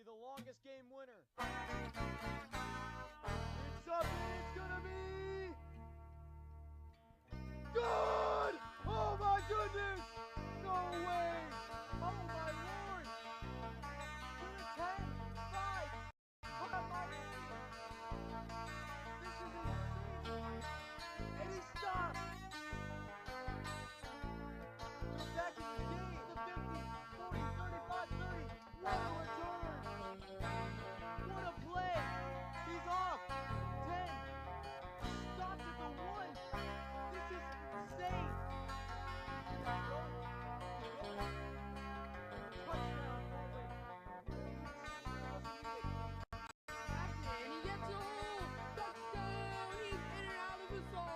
the longest game winner. It's up and it's gonna be good! Oh my goodness! No way! Oh my lord! We're at 10, 5, come on Miami! This is insane! And he stopped! We're back in the game! The 50, 40, 35, 30! What a return! What a play! He's off! 10! Stopped at the 1! This is insane! Touchdown, Portland! And he gets a hole! Touchdown! He's in and out of the side!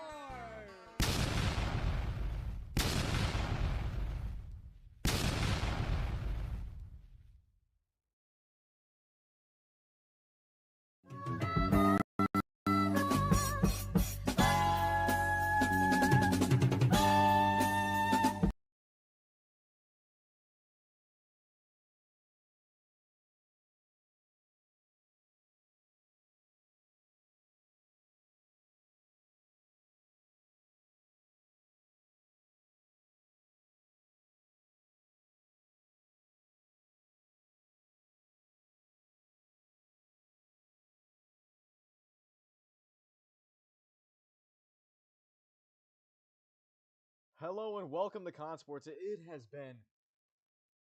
Hello and welcome to Con Sports. It has been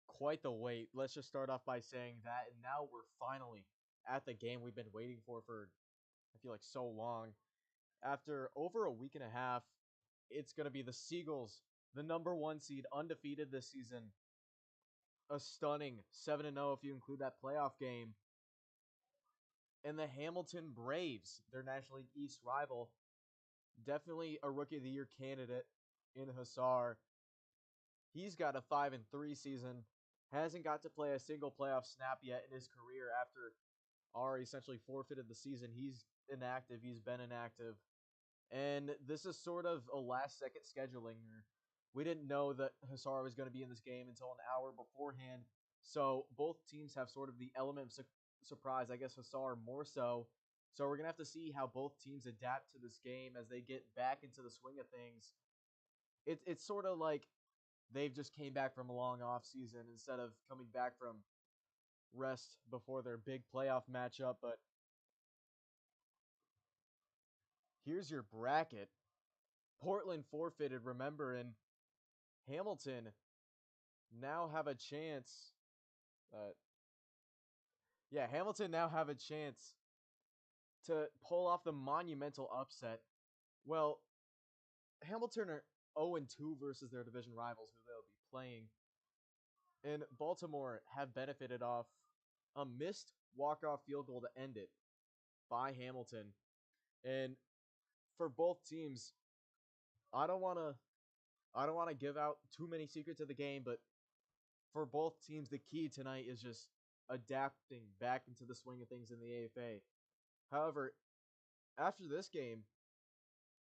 quite the wait. Let's just start off by saying that, and now we're finally at the game we've been waiting for I feel like so long. After over a week and a half, it's going to be the Seagulls, the number 1 seed, undefeated this season. A stunning 7-0 if you include that playoff game. And the Hamilton Braves, their National League East rival, definitely a Rookie of the Year candidate in Hussar. He's got a 5-3 season. Hasn't got to play a single playoff snap yet in his career after Ari essentially forfeited the season. He's inactive. He's been inactive. And this is sort of a last-second scheduling. We didn't know that Hussar was going to be in this game until an hour beforehand. So both teams have sort of the element of surprise. I guess Hussar more so. So we're going to have to see how both teams adapt to this game as they get back into the swing of things. It's sort of like they've just came back from a long off season instead of coming back from rest before their big playoff matchup. But here's your bracket. Portland forfeited, remember, and Hamilton now have a chance. Hamilton now have a chance to pull off the monumental upset. Well, Hamilton are 0-2 versus their division rivals who they'll be playing. And Baltimore have benefited off a missed walk-off field goal to end it by Hamilton. And for both teams, I don't want to give out too many secrets of the game, but for both teams, the key tonight is just adapting back into the swing of things in the AFA. However, after this game,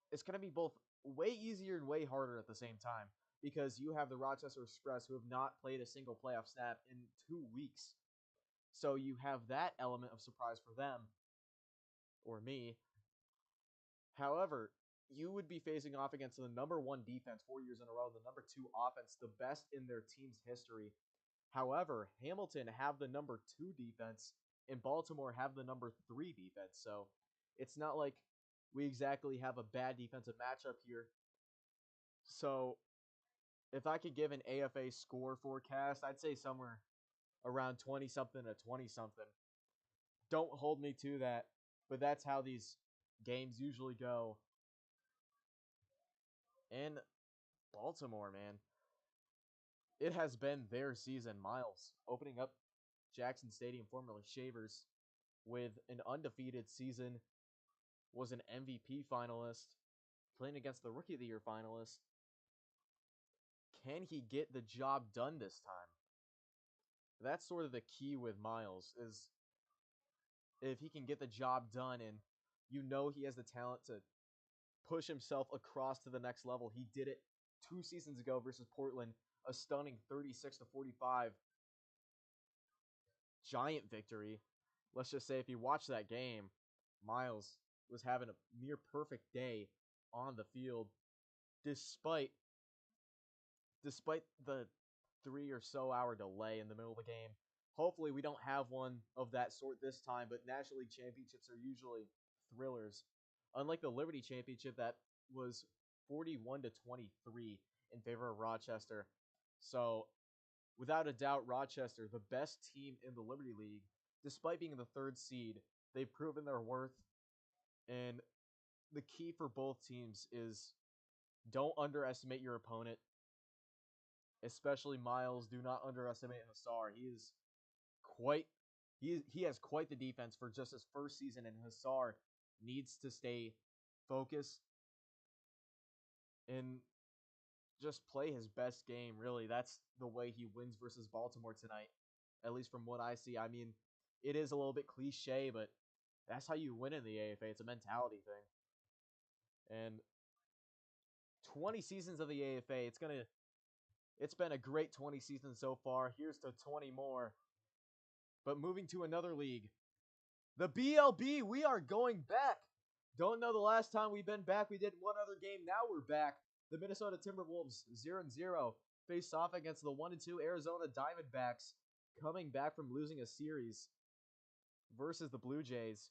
it's going to be both way easier and way harder at the same time because you have the Rochester Express who have not played a single playoff snap in 2 weeks. So you have that element of surprise for them, or me. However, you would be facing off against the number 1 defense 4 years in a row, the number 2 offense, the best in their team's history. However, Hamilton have the number 2 defense, and Baltimore have the number 3 defense. So it's not like we exactly have a bad defensive matchup here. So if I could give an AFA score forecast, I'd say somewhere around 20-something to 20-something. Don't hold me to that, but that's how these games usually go. And Baltimore, man, it has been their season. Miles opening up Jackson Stadium, formerly Shavers, with an undefeated season, was an MVP finalist, playing against the Rookie of the Year finalist. Can he get the job done this time? That's sort of the key with Miles, is if he can get the job done and you know he has the talent to push himself across to the next level. He did it 2 seasons ago versus Portland, a stunning 36-45. giant victory. Let's just say if you watch that game, Miles was having a near perfect day on the field despite the 3 or so hour delay in the middle of the game. Hopefully we don't have one of that sort this time, but National League championships are usually thrillers. Unlike the Liberty Championship that was 41-23 in favor of Rochester. So, without a doubt, Rochester, the best team in the Liberty League, despite being the third seed, they've proven their worth. And the key for both teams is don't underestimate your opponent, especially Miles. Do not underestimate Hassar. Quite he has quite the defense for just his first season, and Hassar needs to stay focused and just play his best game. Really, that's the way he wins versus Baltimore tonight. At least from what I see. I mean, it is a little bit cliche, but that's how you win in the AFA. It's a mentality thing. And 20 seasons of the AFA, it's been a great 20 seasons so far. Here's to 20 more. But moving to another league, the BLB, we are going back. Don't know the last time we've been back. We did one other game. Now we're back. The Minnesota Timberwolves 0-0 faced off against the 1-2 Arizona Diamondbacks, coming back from losing a series versus the Blue Jays,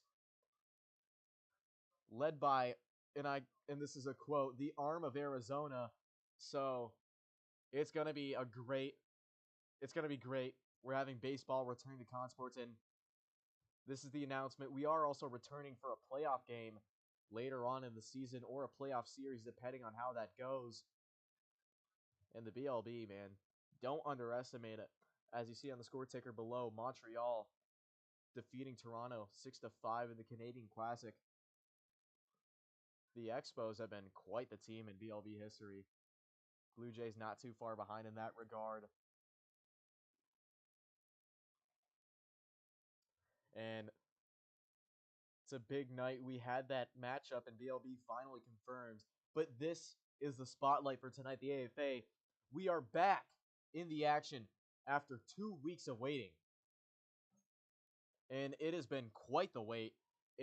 led by and this is a quote, the arm of Arizona. So it's gonna be great. We're having baseball returning to Consports, and this is the announcement. We are also returning for a playoff game later on in the season, or a playoff series, depending on how that goes. And the BLB, man, don't underestimate it. As you see on the score ticker below, Montreal defeating Toronto 6-5 in the Canadian Classic. The Expos have been quite the team in BLB history. Blue Jays not too far behind in that regard. And it's a big night. We had that matchup in BLB finally confirmed. But this is the spotlight for tonight, the AFA. We are back in the action after 2 weeks of waiting. And it has been quite the wait.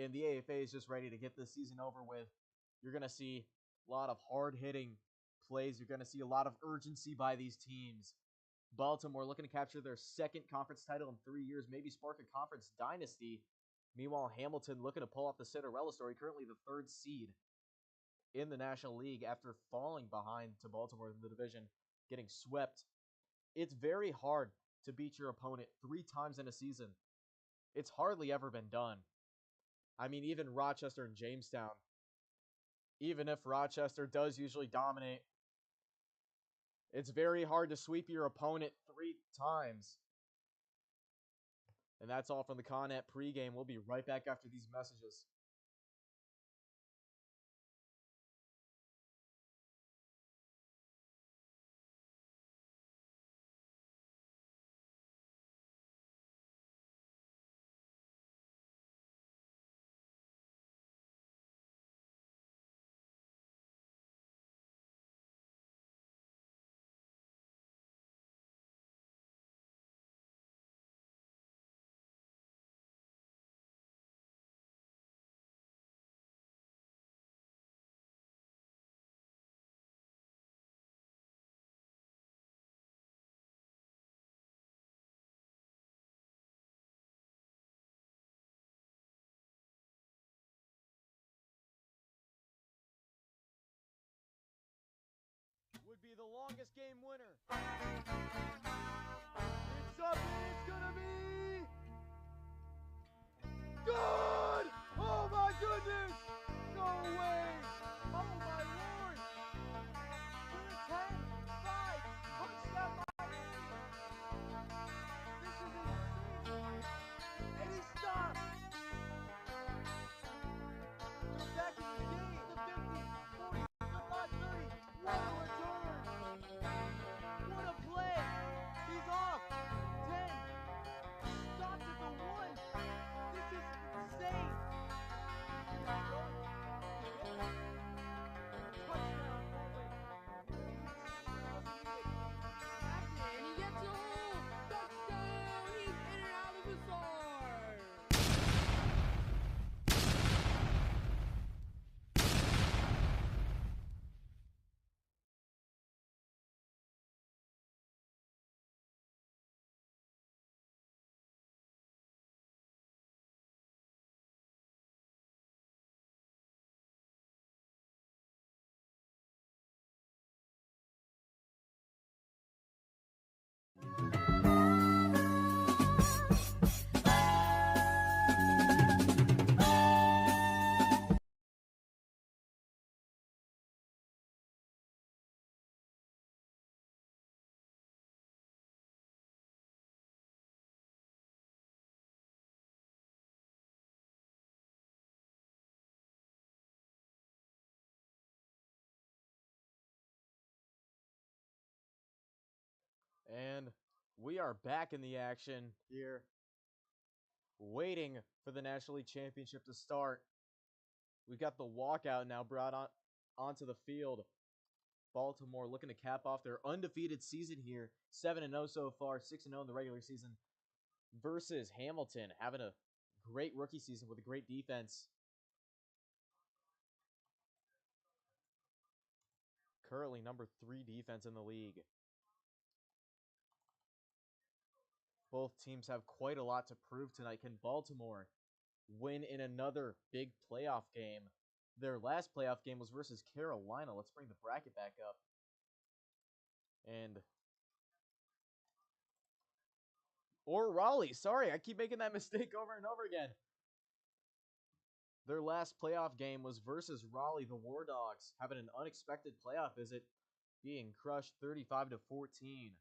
And the AFA is just ready to get this season over with. You're going to see a lot of hard-hitting plays. You're going to see a lot of urgency by these teams. Baltimore looking to capture their second conference title in 3 years, maybe spark a conference dynasty. Meanwhile, Hamilton looking to pull off the Cinderella story, currently the third seed in the National League after falling behind to Baltimore in the division, getting swept. It's very hard to beat your opponent 3 times in a season. It's hardly ever been done. I mean, even Rochester and Jamestown, even if Rochester does usually dominate, it's very hard to sweep your opponent 3 times. And that's all from the Connet pregame. We'll be right back after these messages. Would be the longest game winner. It's up and it's gonna be good! Oh my goodness! No way! Oh my lord! 10, 5, touchdown Miami! This is insane! And he stopped! They're back in the game! The 50, 40, the 5, 30. What a return! What a play! He's off! 10! Stopped at the 1! This is insane! And we are back in the action here, waiting for the National League Championship to start. We've got the walkout now brought onto the field. Baltimore looking to cap off their undefeated season here, 7-0 so far, 6-0 in the regular season, versus Hamilton, having a great rookie season with a great defense. Currently number 3 defense in the league. Both teams have quite a lot to prove tonight. Can Baltimore win in another big playoff game? Their last playoff game was versus Carolina. Let's bring the bracket back up. Or Raleigh. Sorry, I keep making that mistake over and over again. Their last playoff game was versus Raleigh, the War Dogs, having an unexpected playoff visit, being crushed 35-14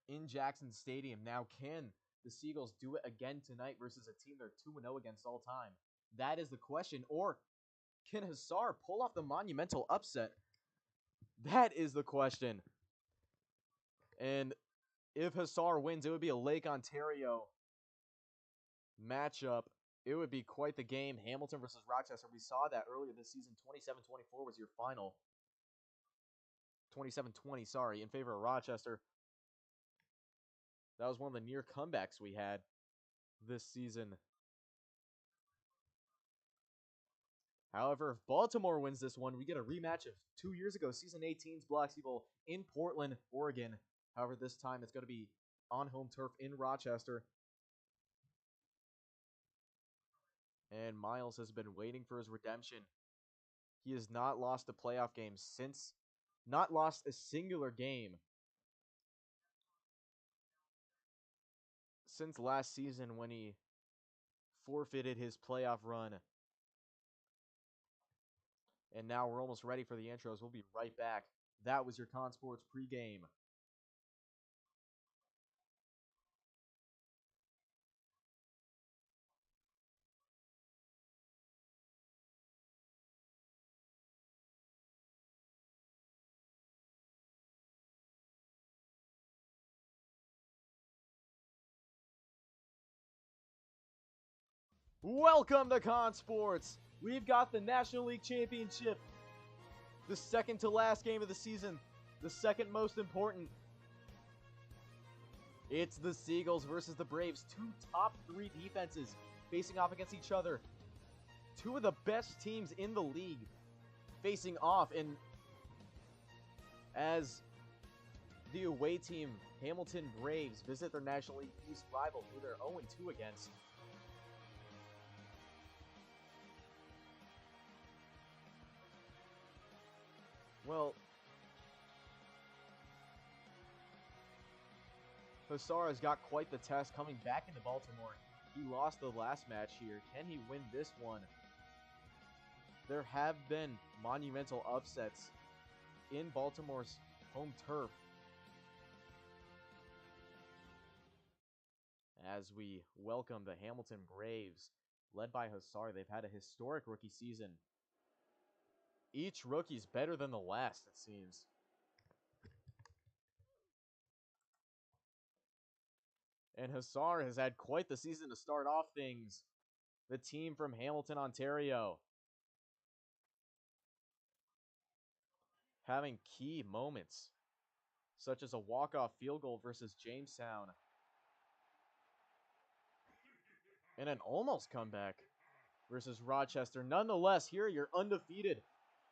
in Jackson Stadium. Now, can the Seagulls do it again tonight versus a team they're 2-0 against all time? That is the question. Or can Hussar pull off the monumental upset? That is the question. And if Hussar wins, it would be a Lake Ontario matchup. It would be quite the game. Hamilton versus Rochester. We saw that earlier this season. 27-24 was your final. 27-20, sorry, in favor of Rochester. That was one of the near comebacks we had this season. However, if Baltimore wins this one, we get a rematch of 2 years ago, Season 18's Bloxy Bowl in Portland, Oregon. However, this time it's going to be on home turf in Rochester. And Miles has been waiting for his redemption. He has not lost a playoff game since, not lost a singular game since last season when he forfeited his playoff run. And now we're almost ready for the intros. We'll be right back. That was your Con Sports pregame. Welcome to Con Sports. We've got the National League Championship. The second to last game of the season. The second most important. It's the Seagulls versus the Braves. 2 top 3 defenses facing off against each other. 2 of the best teams in the league facing off. And as the away team, Hamilton Braves, visit their National League East rival, who they're 0-2 against. Well, Hussar has got quite the test coming back into Baltimore. He lost the last match here. Can he win this one? There have been monumental upsets in Baltimore's home turf. As we welcome the Hamilton Braves, led by Hussar, they've had a historic rookie season. Each rookie's better than the last, it seems. And Hussar has had quite the season to start off things. The team from Hamilton, Ontario, having key moments, such as a walk-off field goal versus Jamestown. And an almost comeback versus Rochester. Nonetheless, here are your undefeated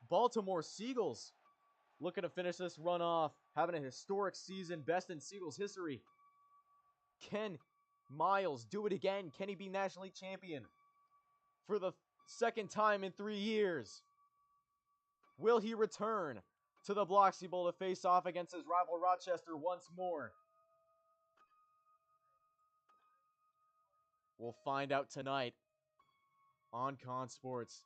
Baltimore Seagulls, looking to finish this run off, having a historic season, best in Seagulls history. Can Miles do it again? Can he be National League champion for the second time in 3 years? Will he return to the Bloxy Bowl to face off against his rival Rochester once more? We'll find out tonight on Con Sports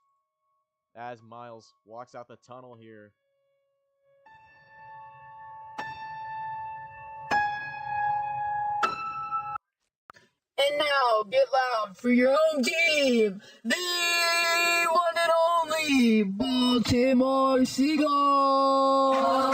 as Miles walks out the tunnel here. And now, get loud for your home team, the one and only Baltimore Seagulls!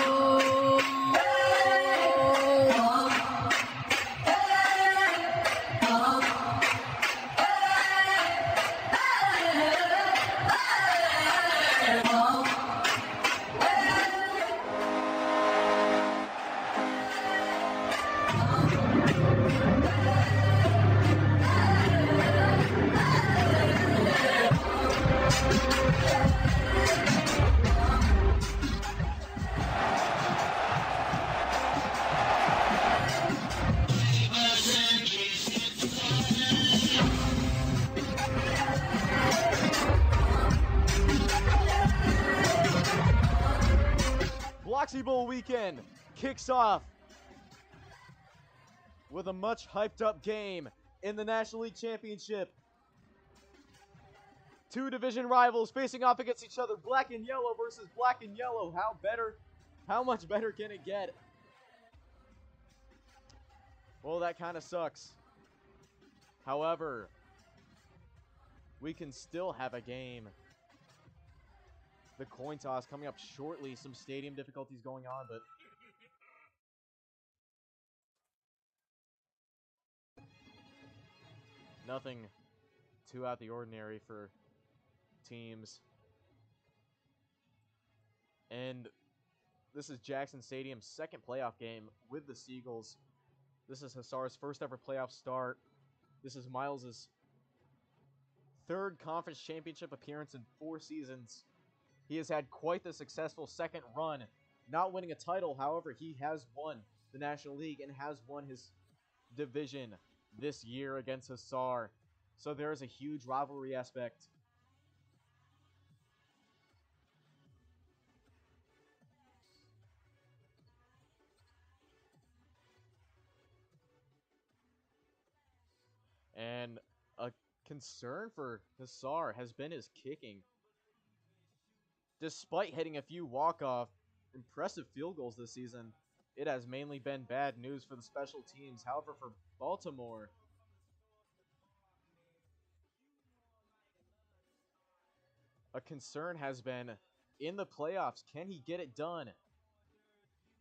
Dynasty Bowl weekend kicks off with a much hyped up game in the National League Championship. Two division rivals facing off against each other, black and yellow versus black and yellow. How much better can it get? Well, that kind of sucks. However, we can still have a game. The coin toss coming up shortly. Some stadium difficulties going on, but nothing too out of the ordinary for teams. And this is Jackson Stadium's second playoff game with the Seagulls. This is Hassar's first ever playoff start. This is Miles' third conference championship appearance in 4 seasons. He has had quite the successful second run, not winning a title. However, he has won the National League and has won his division this year against Hassar. So there is a huge rivalry aspect. And a concern for Hassar has been his kicking. Despite hitting a few walk-off impressive field goals this season, it has mainly been bad news for the special teams. However, for Baltimore, a concern has been in the playoffs, can he get it done?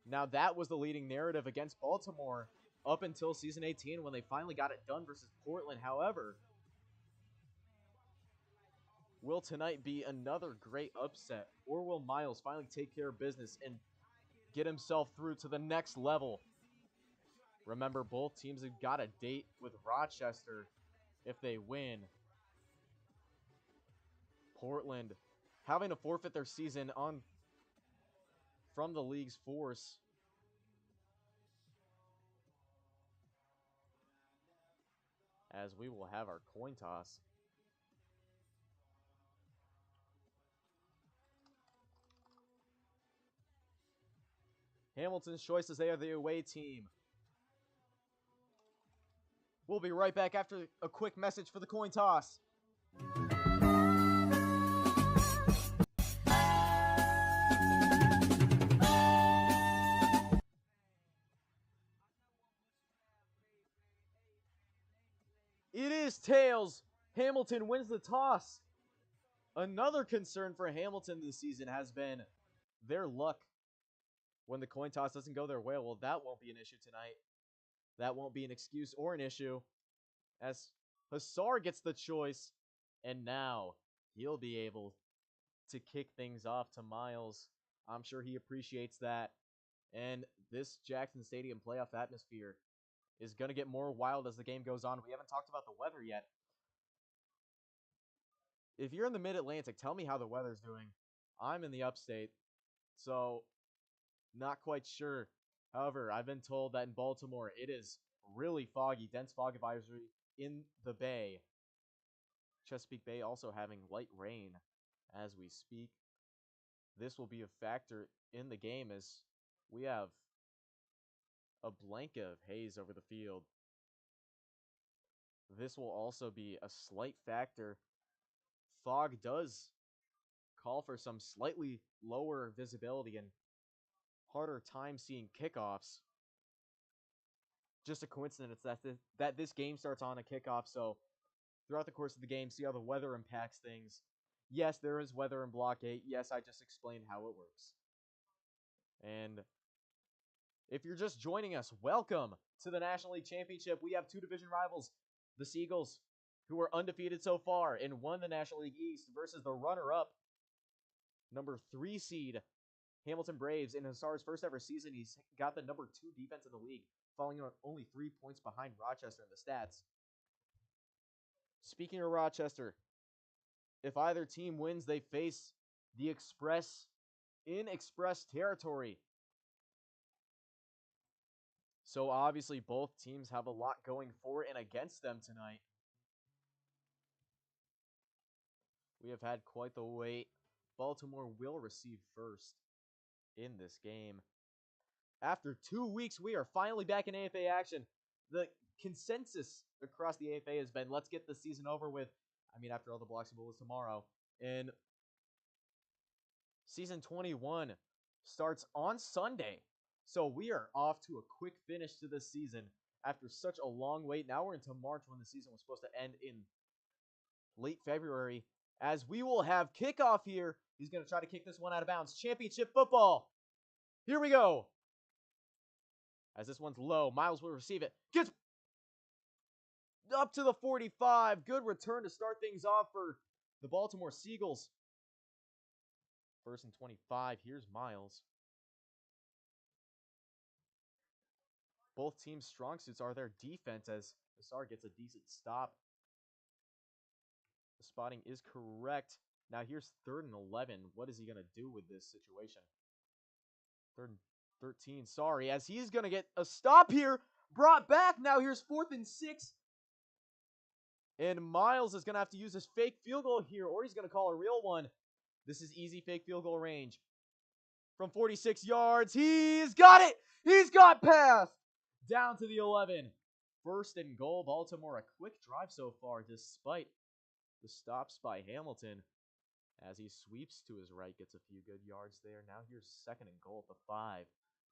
Now, that was the leading narrative against Baltimore up until season 18 when they finally got it done versus Portland. However, will tonight be another great upset, or will Miles finally take care of business and get himself through to the next level? Remember, both teams have got a date with Rochester if they win. Portland having to forfeit their season on from the league's force. As we will have our coin toss. Hamilton's choice as they are the away team. We'll be right back after a quick message for the coin toss. It is tails. Hamilton wins the toss. Another concern for Hamilton this season has been their luck when the coin toss doesn't go their way. Well, that won't be an issue tonight. That won't be an excuse or an issue, as Hassar gets the choice, and now he'll be able to kick things off to Miles. I'm sure he appreciates that. And this Jackson Stadium playoff atmosphere is going to get more wild as the game goes on. We haven't talked about the weather yet. If you're in the Mid-Atlantic, tell me how the weather's doing. I'm in the upstate, so not quite sure. However, I've been told that in Baltimore, it is really foggy, dense fog advisory in the bay. Chesapeake Bay also having light rain as we speak. This will be a factor in the game as we have a blanket of haze over the field. This will also be a slight factor. Fog does call for some slightly lower visibility and harder time seeing kickoffs. Just a coincidence that this game starts on a kickoff, so throughout the course of the game, see how the weather impacts things. Yes, there is weather in Block 8. Yes, I just explained how it works. And if you're just joining us, welcome to the National League Championship. We have two division rivals, the Seagulls, who are undefeated so far and won the National League East, versus the runner-up, number 3 seed, Hamilton Braves. In Hassar's first ever season, he's got the number 2 defense in the league, falling only 3 points behind Rochester in the stats. Speaking of Rochester, if either team wins, they face the Express in Express territory. So obviously both teams have a lot going for and against them tonight. We have had quite the wait. Baltimore will receive first. in this game. After 2 weeks, we are finally back in AFA action. The consensus across the AFA has been, let's get the season over with. I mean, after all, the Boxing Bowl is tomorrow. And season 21 starts on Sunday. So we are off to a quick finish to this season after such a long wait. Now we're into March when the season was supposed to end in late February. As we will have kickoff here. He's going to try to kick this one out of bounds. Championship football. Here we go. As this one's low, Miles will receive it. Gets up to the 45. Good return to start things off for the Baltimore Seagulls. 1st and 25. Here's Miles. Both teams' strong suits are their defense as Nassar gets a decent stop. The spotting is correct. Now here's 3rd and 11. What is he going to do with this situation? 3rd and 13. Sorry, as he's going to get a stop here. Brought back. Now here's 4th and 6. And Miles is going to have to use his fake field goal here, or he's going to call a real one. This is easy fake field goal range. From 46 yards, he's got it! He's got past! Down to the 11. 1st and goal, Baltimore. A quick drive so far, despite the stops by Hamilton. As he sweeps to his right, gets a few good yards there. Now here's 2nd and goal at the 5.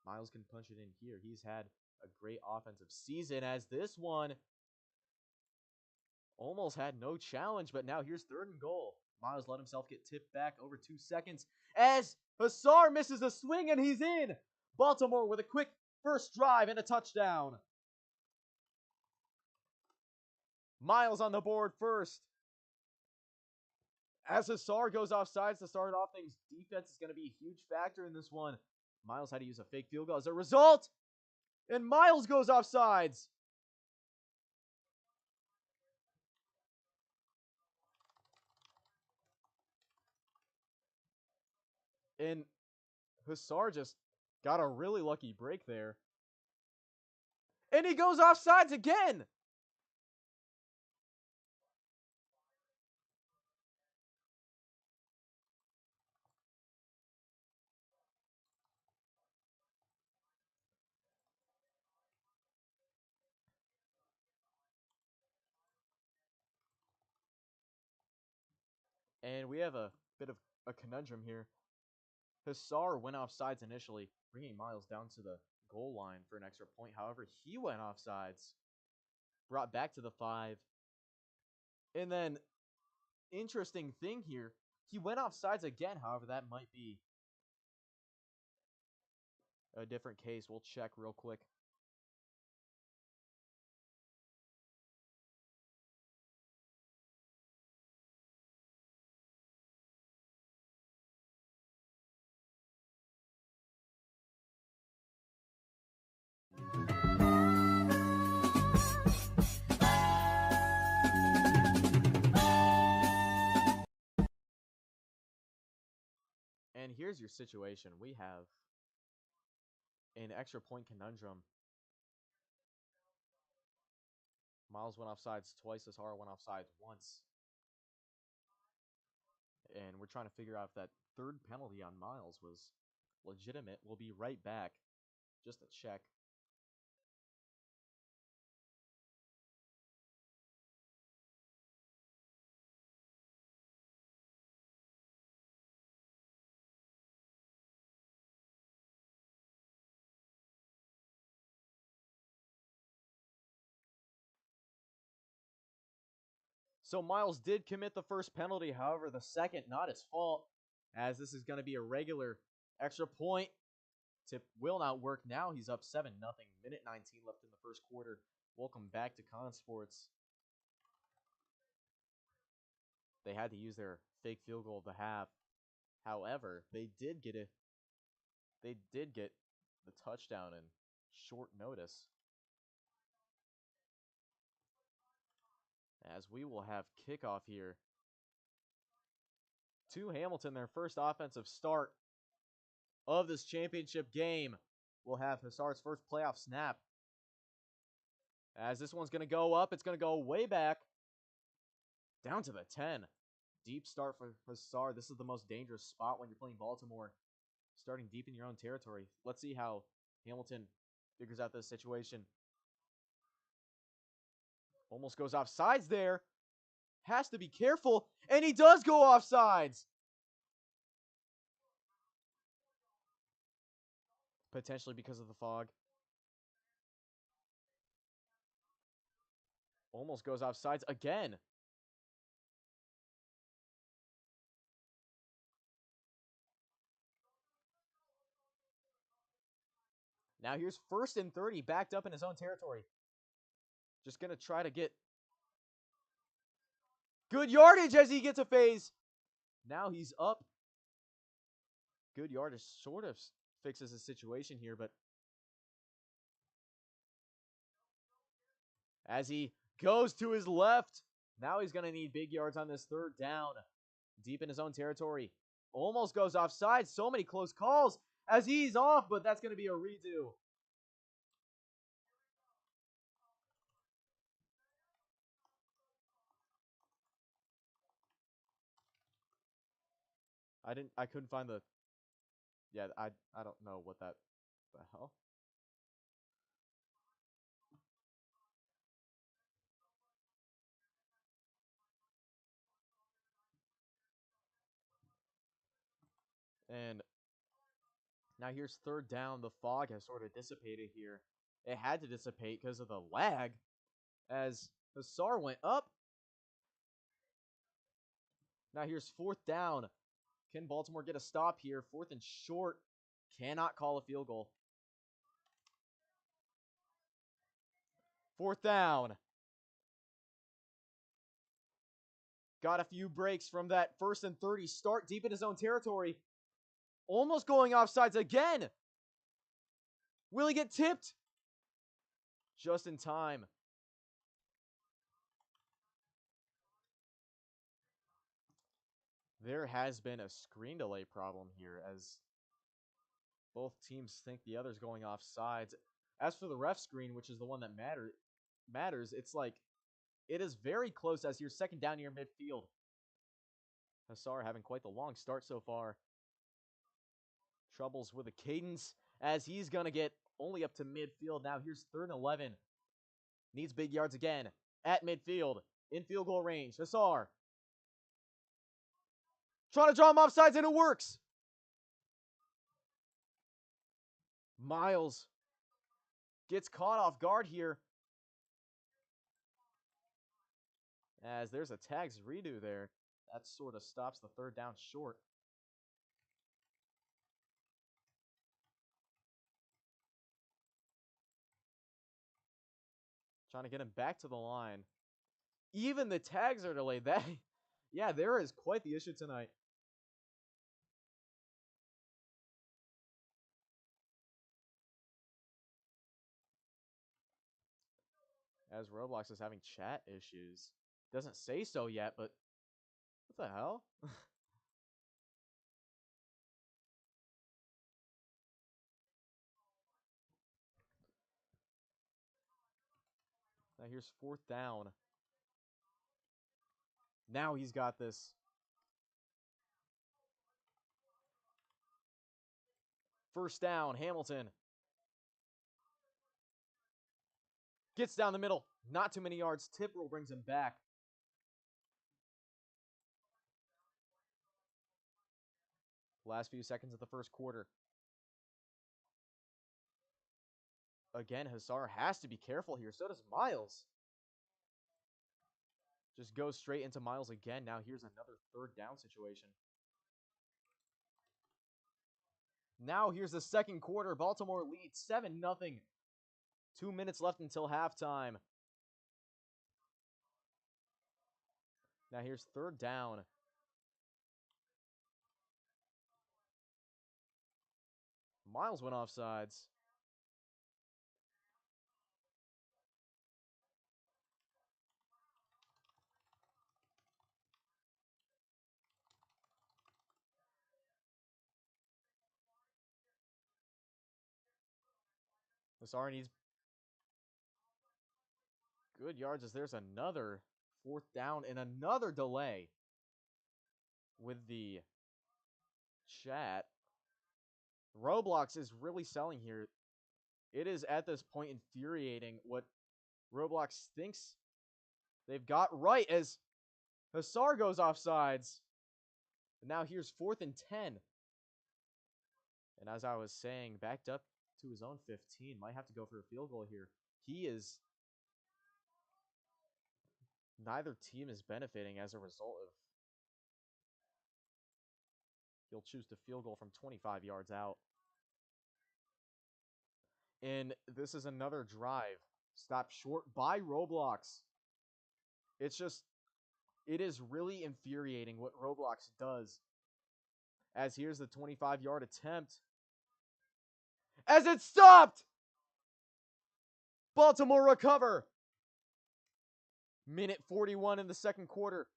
Miles can punch it in here. He's had a great offensive season as this one almost had no challenge, but now here's 3rd and goal. Miles let himself get tipped back over 2 seconds as Nassar misses a swing and he's in. Baltimore with a quick first drive and a touchdown. Miles on the board first. As Nassar goes off sides to start off things, defense is going to be a huge factor in this one. Miles had to use a fake field goal as a result, and Miles goes off sides. And Nassar just got a really lucky break there. And he goes off sides again. And we have a bit of a conundrum here. Nassar went off sides initially, bringing Miles down to the goal line for an extra point. However, he went off sides, brought back to the 5. And then, interesting thing here, he went off sides again. However, that might be a different case. We'll check real quick. And here's your situation. We have an extra point conundrum. Miles went off sides twice. Nassar went off sides once. And we're trying to figure out if that 3rd penalty on Miles was legitimate. We'll be right back just to check. So Miles did commit the 1st penalty. However, the 2nd, not his fault, as this is going to be a regular extra point. Tip will not work. Now he's up 7-0. Minute 19 left in the 1st quarter. Welcome back to Con Sports. They had to use their fake field goal of the half. However, they did get the touchdown in short notice. As we will have kickoff here to Hamilton, their first offensive start of this championship game. We'll have Nassar's first playoff snap. As this one's going to go up, it's going to go way back. Down to the 10. Deep start for Nassar. This is the most dangerous spot when you're playing Baltimore. starting deep in your own territory. Let's see how Hamilton figures out this situation. Almost goes off sides there. Has to be careful, and he does go off sides. Potentially because of the fog. Almost goes off sides again. Now here's 1st and 30, backed up in his own territory. Just going to try to get good yardage as he gets a phase. Now he's up. Good yardage sort of fixes the situation here, but as he goes to his left, now he's going to need big yards on this 3rd down. Deep in his own territory. Almost goes offside. So many close calls as he's off, but that's going to be a redo. I couldn't find the, yeah, I don't know what the hell. And now here's 3rd down. The fog has sort of dissipated here. It had to dissipate because of the lag as Hassar went up. Now here's 4th down. Can Baltimore get a stop here? 4th and short. Cannot call a field goal. 4th down. Got a few breaks from that 1st and 30 start deep in his own territory. Almost going offsides again. Will he get tipped? Just in time. There has been a screen delay problem here as both teams think the other's going off sides. As for the ref screen, which is the one that matters, it's like it is very close as your 2nd down near midfield. Hassar having quite the long start so far. Troubles with the cadence as he's going to get only up to midfield. Now here's 3rd and 11. Needs big yards again at midfield in field goal range. Hassar trying to draw him offsides, and it works. Miles gets caught off guard here as there's a tags redo there. That sort of stops the 3rd down short. Trying to get him back to the line. Even the tags are delayed. That, yeah, there is quite the issue tonight. As Roblox is having chat issues. Doesn't say so yet, but what the hell? Now here's 4th down. Now he's got this. 1st down, Hamilton. Gets down the middle. Not too many yards. Tip rule brings him back. Last few seconds of the 1st quarter. Again, Hassar has to be careful here. So does Miles. Just goes straight into Miles again. Now here's another 3rd down situation. Now here's the 2nd quarter. Baltimore leads 7-0. 2 minutes left until halftime. Now here's 3rd down. Miles went offsides. Hassar needs good yards as there's another 4th down and another delay with the chat. Roblox is really selling here. It is at this point infuriating what Roblox thinks they've got right as Hussar goes offsides. And now here's 4th and 10. And as I was saying, backed up to his own 15. Might have to go for a field goal here. Neither team is benefiting as a result of. He'll choose to field goal from 25 yards out. And this is another drive. Stopped short by Roblox. It is really infuriating what Roblox does. As here's the 25-yard attempt. As it stopped! Baltimore recover. Minute 41 in the second quarter.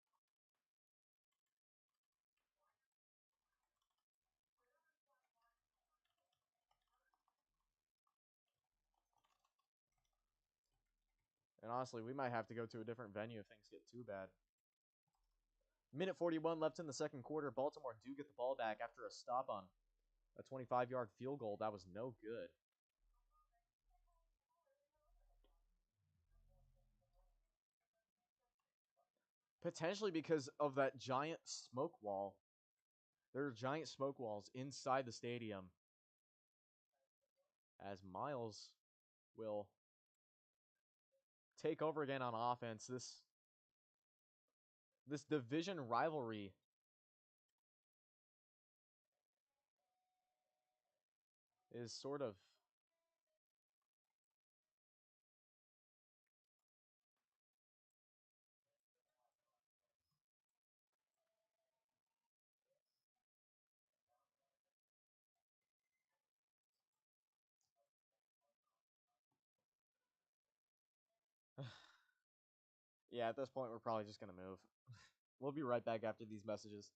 And honestly, we might have to go to a different venue if things get too bad. Minute 41 left in the second quarter. Baltimore do get the ball back after a stop on a 25-yard field goal. That was no good. Potentially because of that giant smoke wall. There are giant smoke walls inside the stadium. As Miles will take over again on offense. This division rivalry is sort of yeah, at this point we're probably just gonna move. We'll be right back after these messages.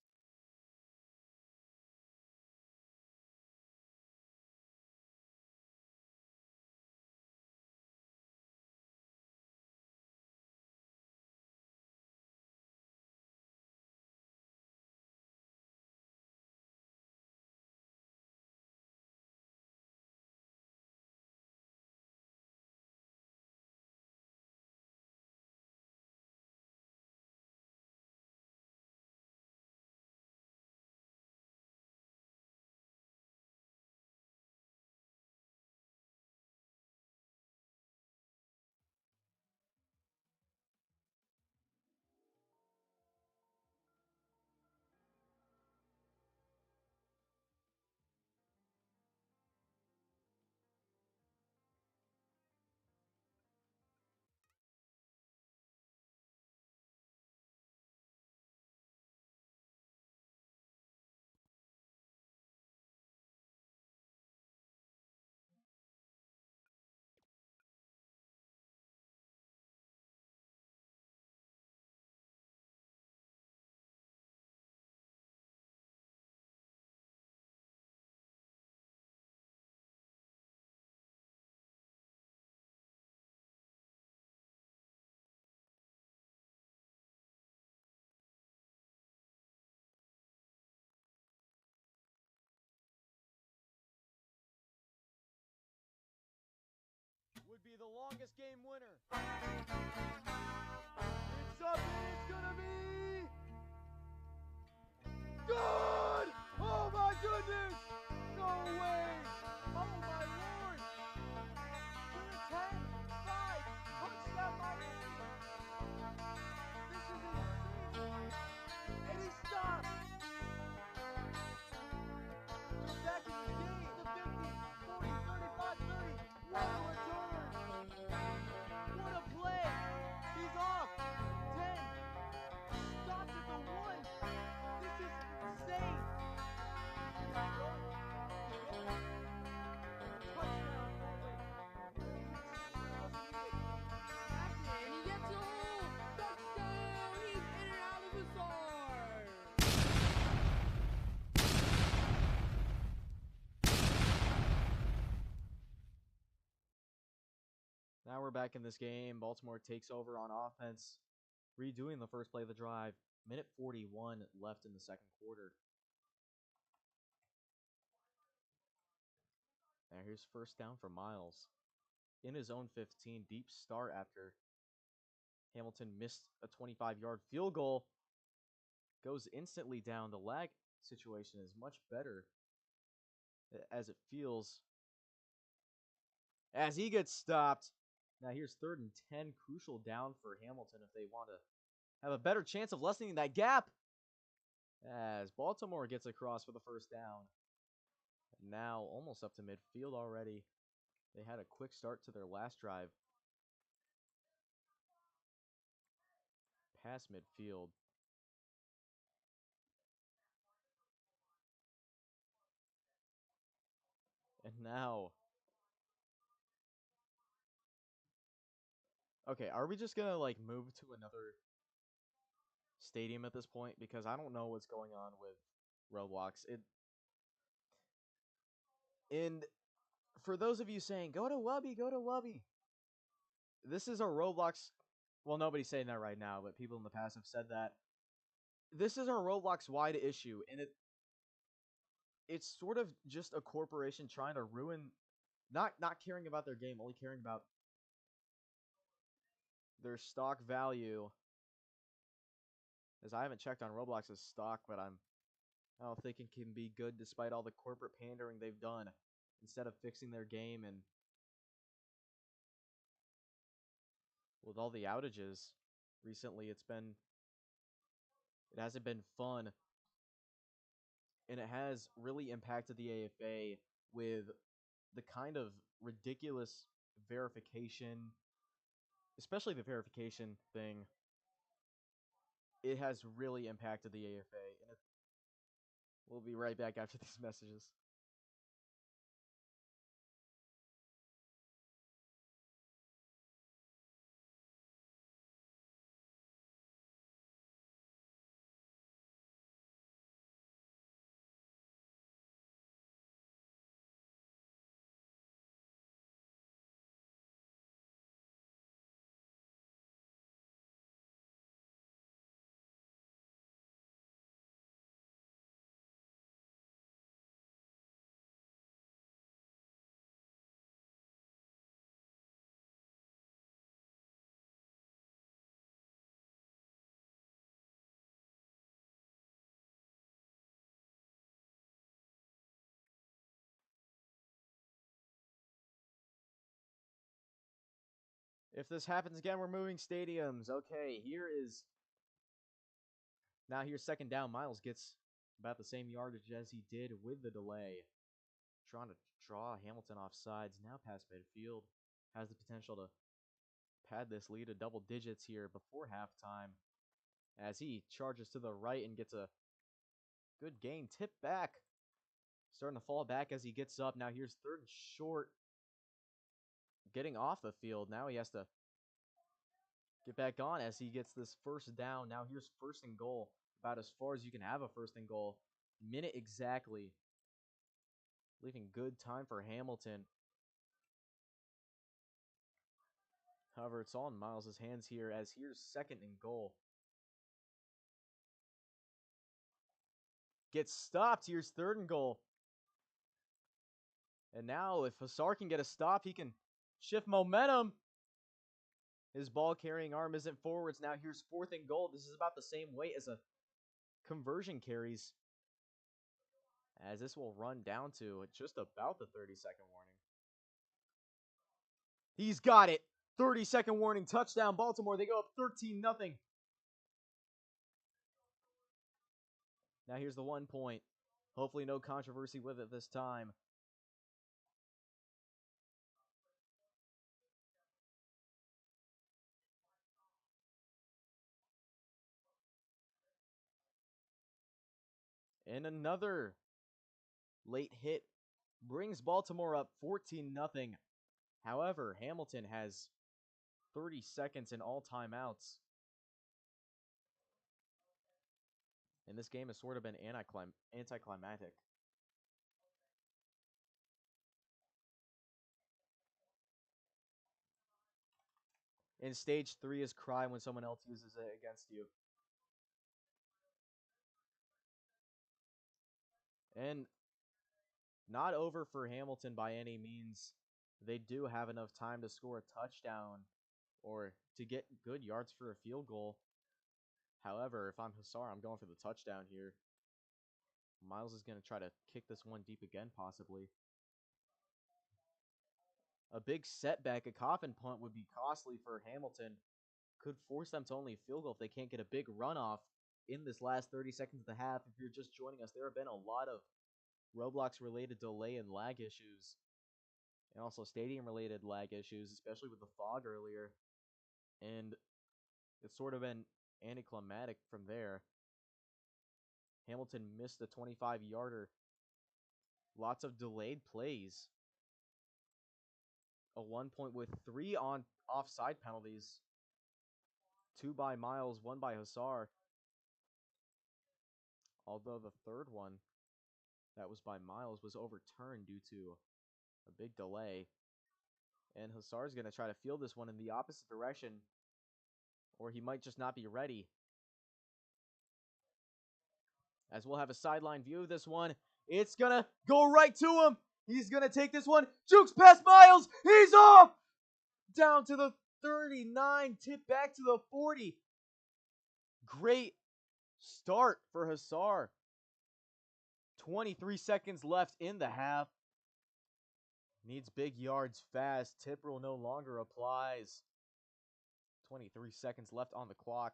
Would be the longest game winner. It's up and it's gonna be good! Oh my goodness! No way! Oh my lord! We're 10, 5, touchdown Miami! This is insane! And he stopped! We're back in the game! The 50, 40, 35, 30. What a return! What a play! He's off! 10! Stopped at the 1! This is insane! Touchdown only! And he gets a hole! Touchdown! He's in and out of the star! Now we're back in this game. Baltimore takes over on offense, redoing the first play of the drive. Minute 41 left in the second quarter. Now here's first down for Miles. In his own 15, deep start after Hamilton missed a 25-yard field goal. Goes instantly down. The lag situation is much better as it feels as he gets stopped. Now here's 3rd and 10, crucial down for Hamilton if they want to have a better chance of lessening that gap. As Baltimore gets across for the first down. Now almost up to midfield already. They had a quick start to their last drive. Past midfield. And now... Okay, are we just gonna, like, move to another stadium at this point? Because I don't know what's going on with Roblox. And for those of you saying, go to Wubby, go to Wubby. This is a Roblox... Well, nobody's saying that right now, but people in the past have said that. This is a Roblox-wide issue, and it's sort of just a corporation trying to ruin... Not caring about their game, only caring about their stock value. As I haven't checked on Roblox's stock, but I don't think it can be good despite all the corporate pandering they've done. Instead of fixing their game and with all the outages recently, it hasn't been fun. And it has really impacted the AFA with the kind of ridiculous verification, especially the verification thing. It has really impacted the AFA. And we'll be right back after these messages. If this happens again, we're moving stadiums. Okay, now here's 2nd down. Miles gets about the same yardage as he did with the delay. Trying to draw Hamilton off sides. Now past midfield. Has the potential to pad this lead to double digits here before halftime. As he charges to the right and gets a good gain. Tip back. Starting to fall back as he gets up. Now here's 3rd and short. Getting off the field. Now he has to get back on as he gets this first down. Now here's 1st and goal. About as far as you can have a 1st and goal. Minute exactly. Leaving good time for Hamilton. However, it's all in Miles' hands here as here's 2nd and goal. Gets stopped. Here's 3rd and goal. And now if Hassar can get a stop, he can shift momentum. His ball carrying arm isn't forwards. Now here's 4th and goal. This is about the same weight as a conversion carries. As this will run down to just about the 30-second warning. He's got it. 30-second warning. Touchdown Baltimore. They go up 13-0. Now here's the 1 point. Hopefully no controversy with it this time. And another late hit brings Baltimore up 14-0. However, Hamilton has 30 seconds in all timeouts. And this game has sort of been anticlimactic. And stage 3 is cry when someone else uses it against you. And Not over for Hamilton by any means. They do have enough time to score a touchdown or to get good yards for a field goal. However, if I'm Hussar, I'm going for the touchdown here. Miles is going to try to kick this one deep again, possibly. A big setback, a coffin punt would be costly for Hamilton. Could force them to only a field goal if they can't get a big runoff in this last 30 seconds of the half. If you're just joining us, there have been a lot of Roblox-related delay and lag issues, and also stadium-related lag issues, especially with the fog earlier. And it's sort of been anticlimactic from there. Hamilton missed a 25-yarder. Lots of delayed plays. A 1 point with 3 on offside penalties. 2 by Miles, 1 by Hussar. Although the third one that was by Miles was overturned due to a big delay. And Hussar's going to try to field this one in the opposite direction, or he might just not be ready. As we'll have a sideline view of this one. It's going to go right to him. He's going to take this one. Jukes past Miles. He's off. Down to the 39. Tip back to the 40. Great start for Hussar. 23 seconds left in the half. Needs big yards fast. Tip rule no longer applies. 23 seconds left on the clock.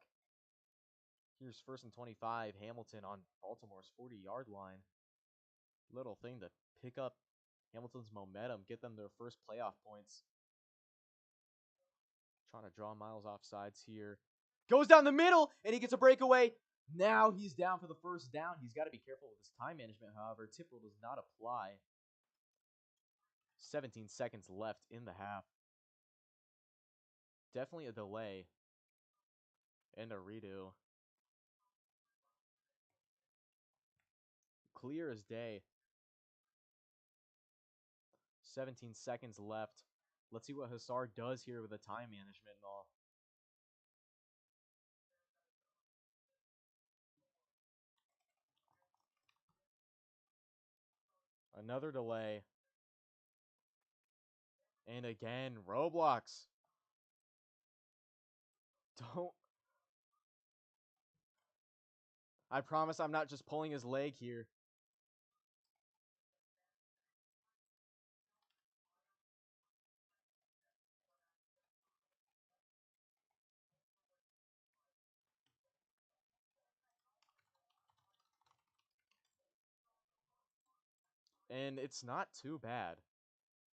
Here's 1st and 25. Hamilton on Baltimore's 40-yard line. Little thing to pick up Hamilton's momentum, get them their first playoff points. Trying to draw Miles off sides here. Goes down the middle, and he gets a breakaway. Now he's down for the first down. He's got to be careful with his time management, however. Tip rule does not apply. 17 seconds left in the half. Definitely a delay. And a redo. Clear as day. 17 seconds left. Let's see what Hussar does here with the time management and all. Another delay. And again, Roblox. Don't. I promise I'm not just pulling his leg here. And it's not too bad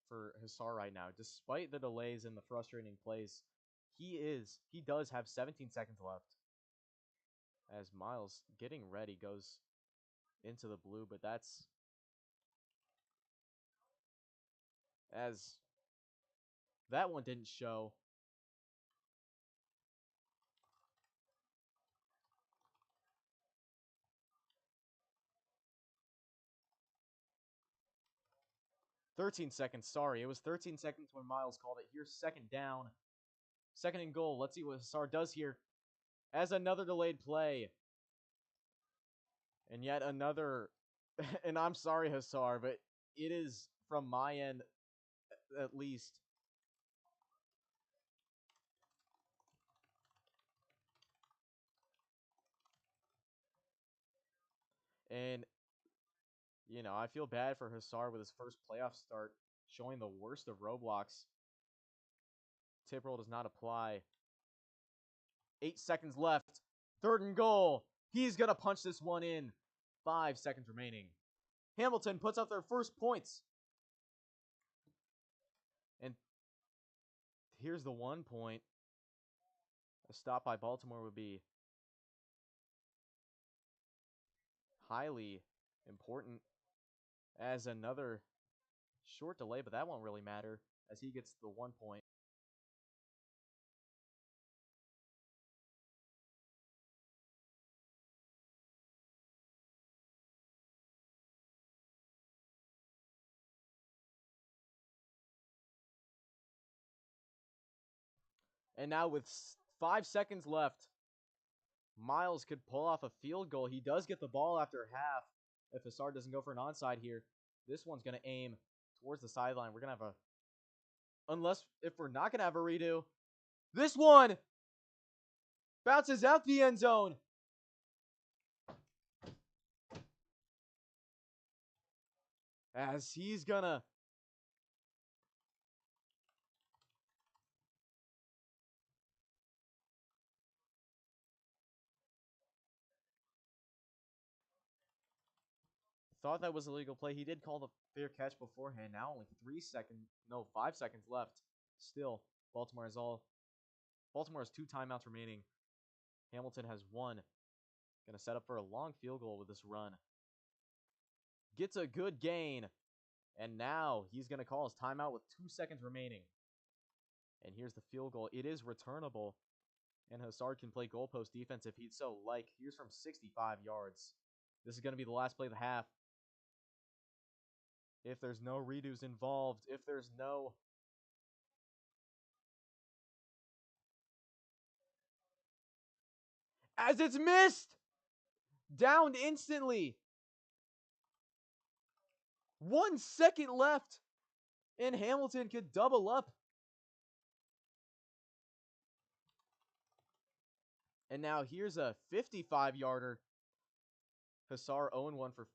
for Hussar right now. Despite the delays and the frustrating plays, he does have 17 seconds left. As Miles, getting ready, goes into the blue, but that's as that one didn't show. $13. Sorry, it was 13 seconds when Miles called it. Here's 2nd down. 2nd and goal. Let's see what Hussar does here. As another delayed play. And yet another, and I'm sorry, Hussar, but it is, from my end, at least. And, I feel bad for Hussar with his first playoff start, showing the worst of Roblox. Tip roll does not apply. 8 seconds left. 3rd and goal. He's going to punch this one in. 5 seconds remaining. Hamilton puts up their first points. And here's the 1 point. A stop by Baltimore would be highly important, as another short delay, but that won't really matter as he gets the 1 point. And now with 5 seconds left, Miles could pull off a field goal. He does get the ball after half if Hussar doesn't go for an onside here. This one's going to aim towards the sideline. We're going to have if we're not going to have a redo, this one bounces out the end zone. As he's going to thought that was a legal play. He did call the fair catch beforehand. Now only 5 seconds left. Still, Baltimore has 2 timeouts remaining. Hamilton has 1. Going to set up for a long field goal with this run. Gets a good gain. And now he's going to call his timeout with 2 seconds remaining. And here's the field goal. It is returnable. And Hassard can play goalpost defense if he'd so like. Here's from 65 yards. This is going to be the last play of the half. If there's no redos involved, if there's no... As it's missed! Downed instantly! 1 second left! And Hamilton could double up. And now here's a 55-yarder. Hassar 0-1 for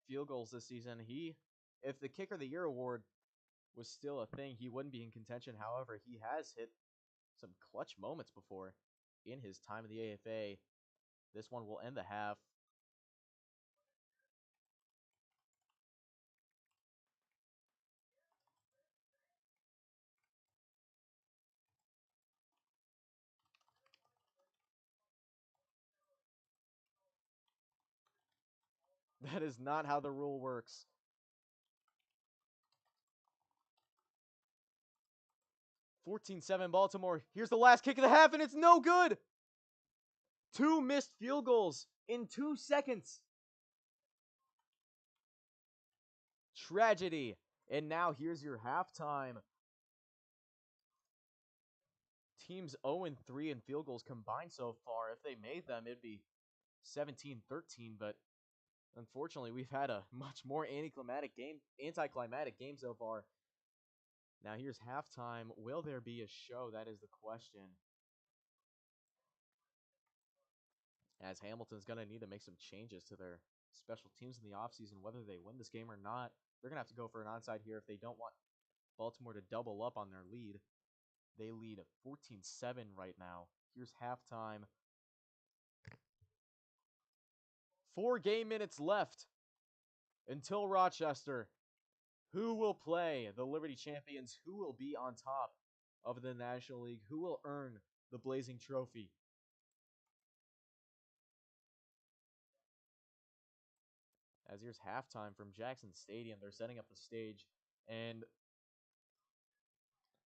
field goals this season. If the Kicker of the Year award was still a thing, he wouldn't be in contention. However, he has hit some clutch moments before in his time in the AFA. This one will end the half. That is not how the rule works. 14-7 Baltimore. Here's the last kick of the half, and it's no good. 2 missed field goals in 2 seconds. Tragedy. And now here's your halftime. Teams 0-3 in field goals combined so far. If they made them, it'd be 17-13, but unfortunately, we've had a much more anticlimactic game so far. Now here's halftime. Will there be a show? That is the question. As Hamilton's going to need to make some changes to their special teams in the offseason, whether they win this game or not. They're going to have to go for an onside here if they don't want Baltimore to double up on their lead. They lead 14-7 right now. Here's halftime. 4 game minutes left until Rochester. Who will play the Liberty Champions? Who will be on top of the National League? Who will earn the Blazing Trophy? As here's halftime from Jackson Stadium. They're setting up the stage. And,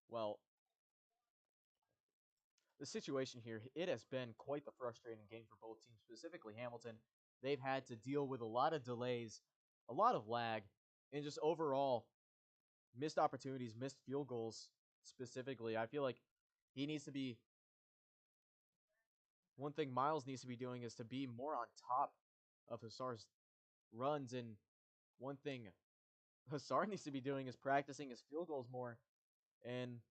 well, the situation here, it has been quite the frustrating game for both teams, specifically Hamilton. They've had to deal with a lot of delays, a lot of lag, and just overall missed opportunities, missed field goals specifically. I feel like one thing Miles needs to be doing is to be more on top of Hassar's runs, and one thing Hassar needs to be doing is practicing his field goals more. And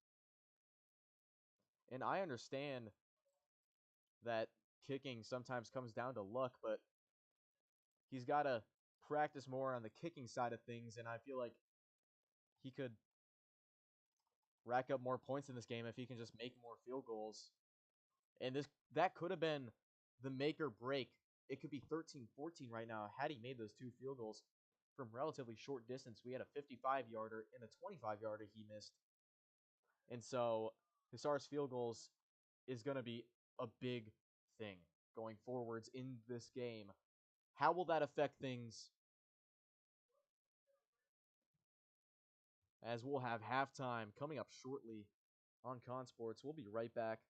I understand that kicking sometimes comes down to luck, but he's got to practice more on the kicking side of things, and I feel like he could rack up more points in this game if he can just make more field goals. And that could have been the make or break. It could be 13-14 right now had he made those 2 field goals from relatively short distance. We had a 55-yarder and a 25-yarder he missed. And so Hassar's field goals is going to be a big thing going forwards in this game. How will that affect things? As we'll have halftime coming up shortly on Con Sports. We'll be right back.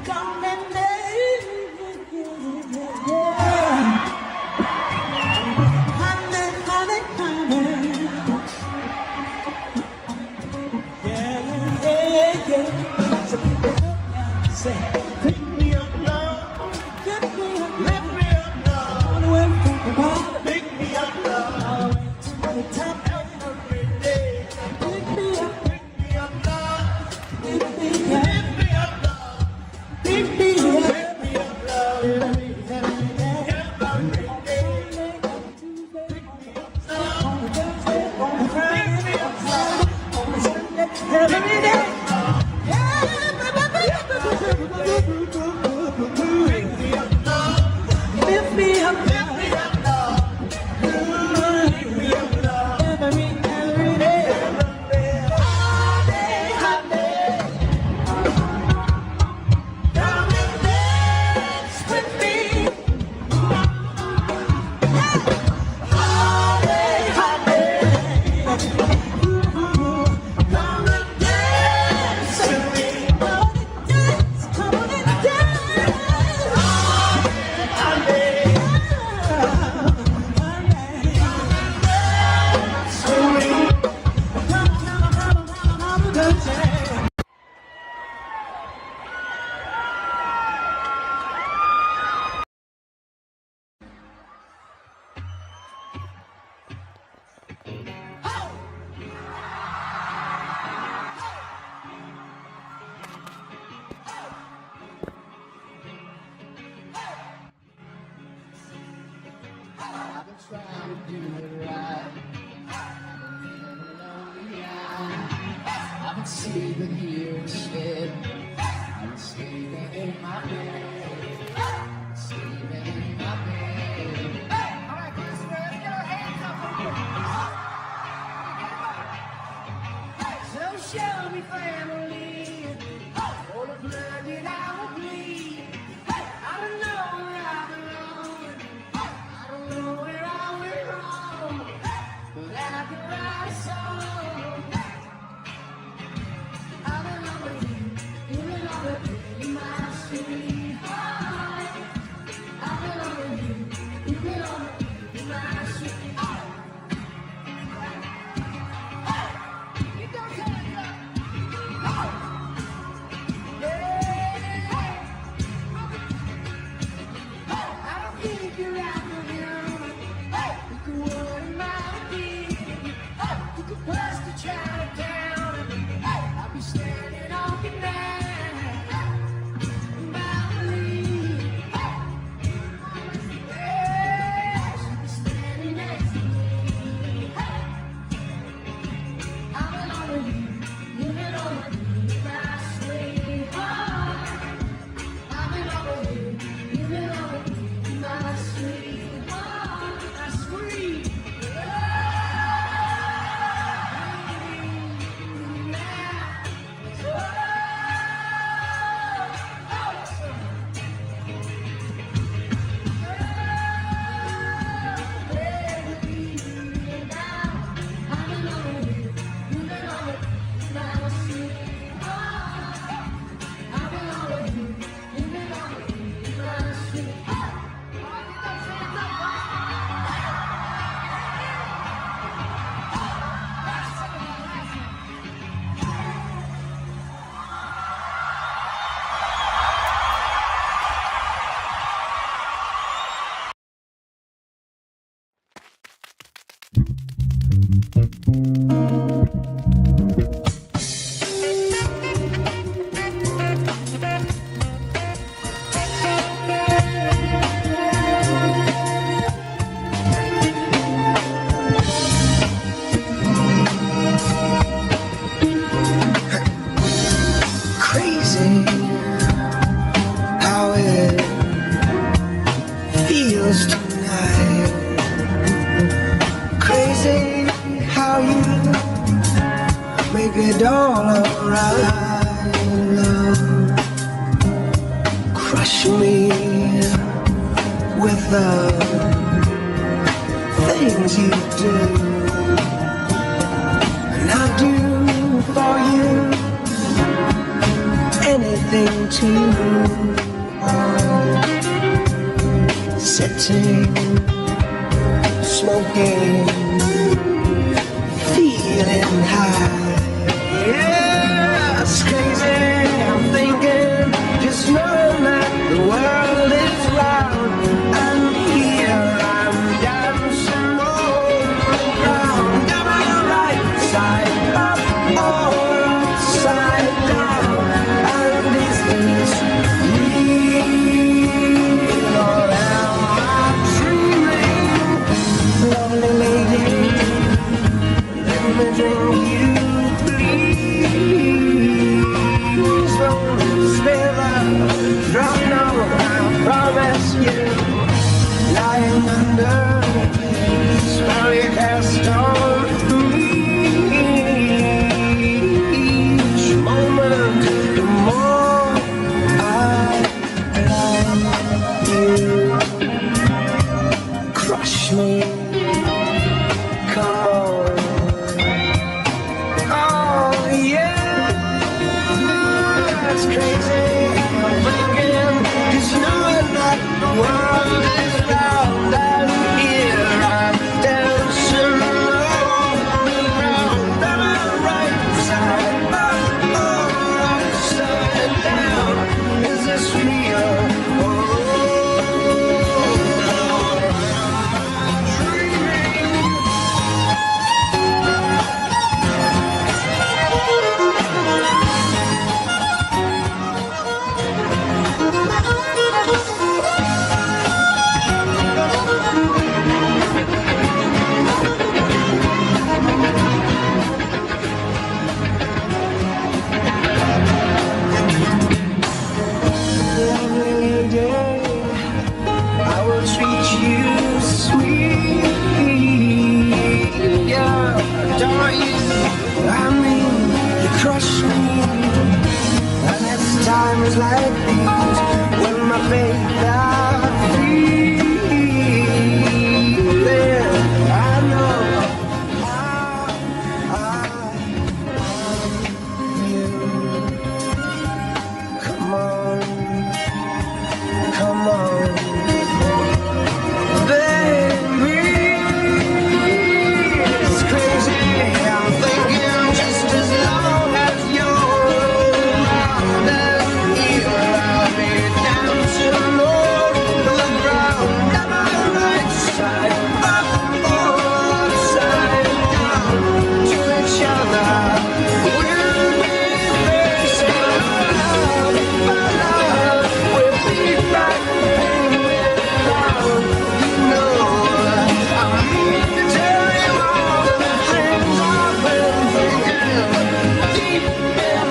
Come and yeah. Honey, honey, honey. Yeah. So say, pick me up, love. Get me up, lift me up, love. Pick me up, love. All the way to the top. Every day. Pick me up, love. Pick me up. Lift me up, love. Pick me up. Lift me up, love. Every day. Every day. Pick me up, love. On the Thursday, on the Friday, pick me up, love. On the Sunday, every day. Lift me up, love. Lift me up, love. Every day. All day, hot day. Come and dance with me. All day, hot day. Come and dance with me. Come on and dance. All day, hot day. I've been trying to do it right. I've been living lonely. I've been sleeping here instead. I've been sleeping in my bed. Sleeping in my bed. Alright, Chris, let's get our hands up. So show me family. All the blood that I will bleed. I don't know where I belong. I don't know where I went wrong, but I can write a song. I've been over you, you've been over me, my sweetheart. I've been over you, you've been over me, my sweetheart. You don't tell me that. Yeah. I don't think you're out for you. You can worry my feet. You can bust the child down. I'll be standing on your neck. My belief. Yes, you'll be standing next to me. I've been over you. You've been over me, my sweetheart. I've been over you. You've been over me, my sweetheart. My sweet. Crazy how it feels tonight. Crazy how you make it all alright. Love, crush me with the things you do, and I do for you anything. nothing to sitting, smoking, feeling high. Yeah, it's crazy. I'm thinking, just knowing that the world is round, and here I'm dancing on the ground. Am I right side up or upside down? And is this real or am I dreaming? Lovely lady, let me drink you, please. Don't spare a drop, no, I promise you. Lying under spell you cast on me. Each moment, the more I love you. Crush me, come on. Oh yeah, it's crazy. I'm thinking, just knowing that the world is round, and here I'm dancing on the ground. Am I right side up or upside down? Is this real? Oh, I'm dreaming. Lovely lady, I will treat you sweet. Yeah, adore you. I mean, you crush me. And it's times like these when my faith I feel. I know you. Come on, come on, baby. It's crazy. I'm thinking just as long as you're around, and here I'll be dancing on the ground. Am I right side up or upside down to each other? We'll be facing love, my love. We'll be back when we're down. You know, I need to tell you all the things I've been thinking deep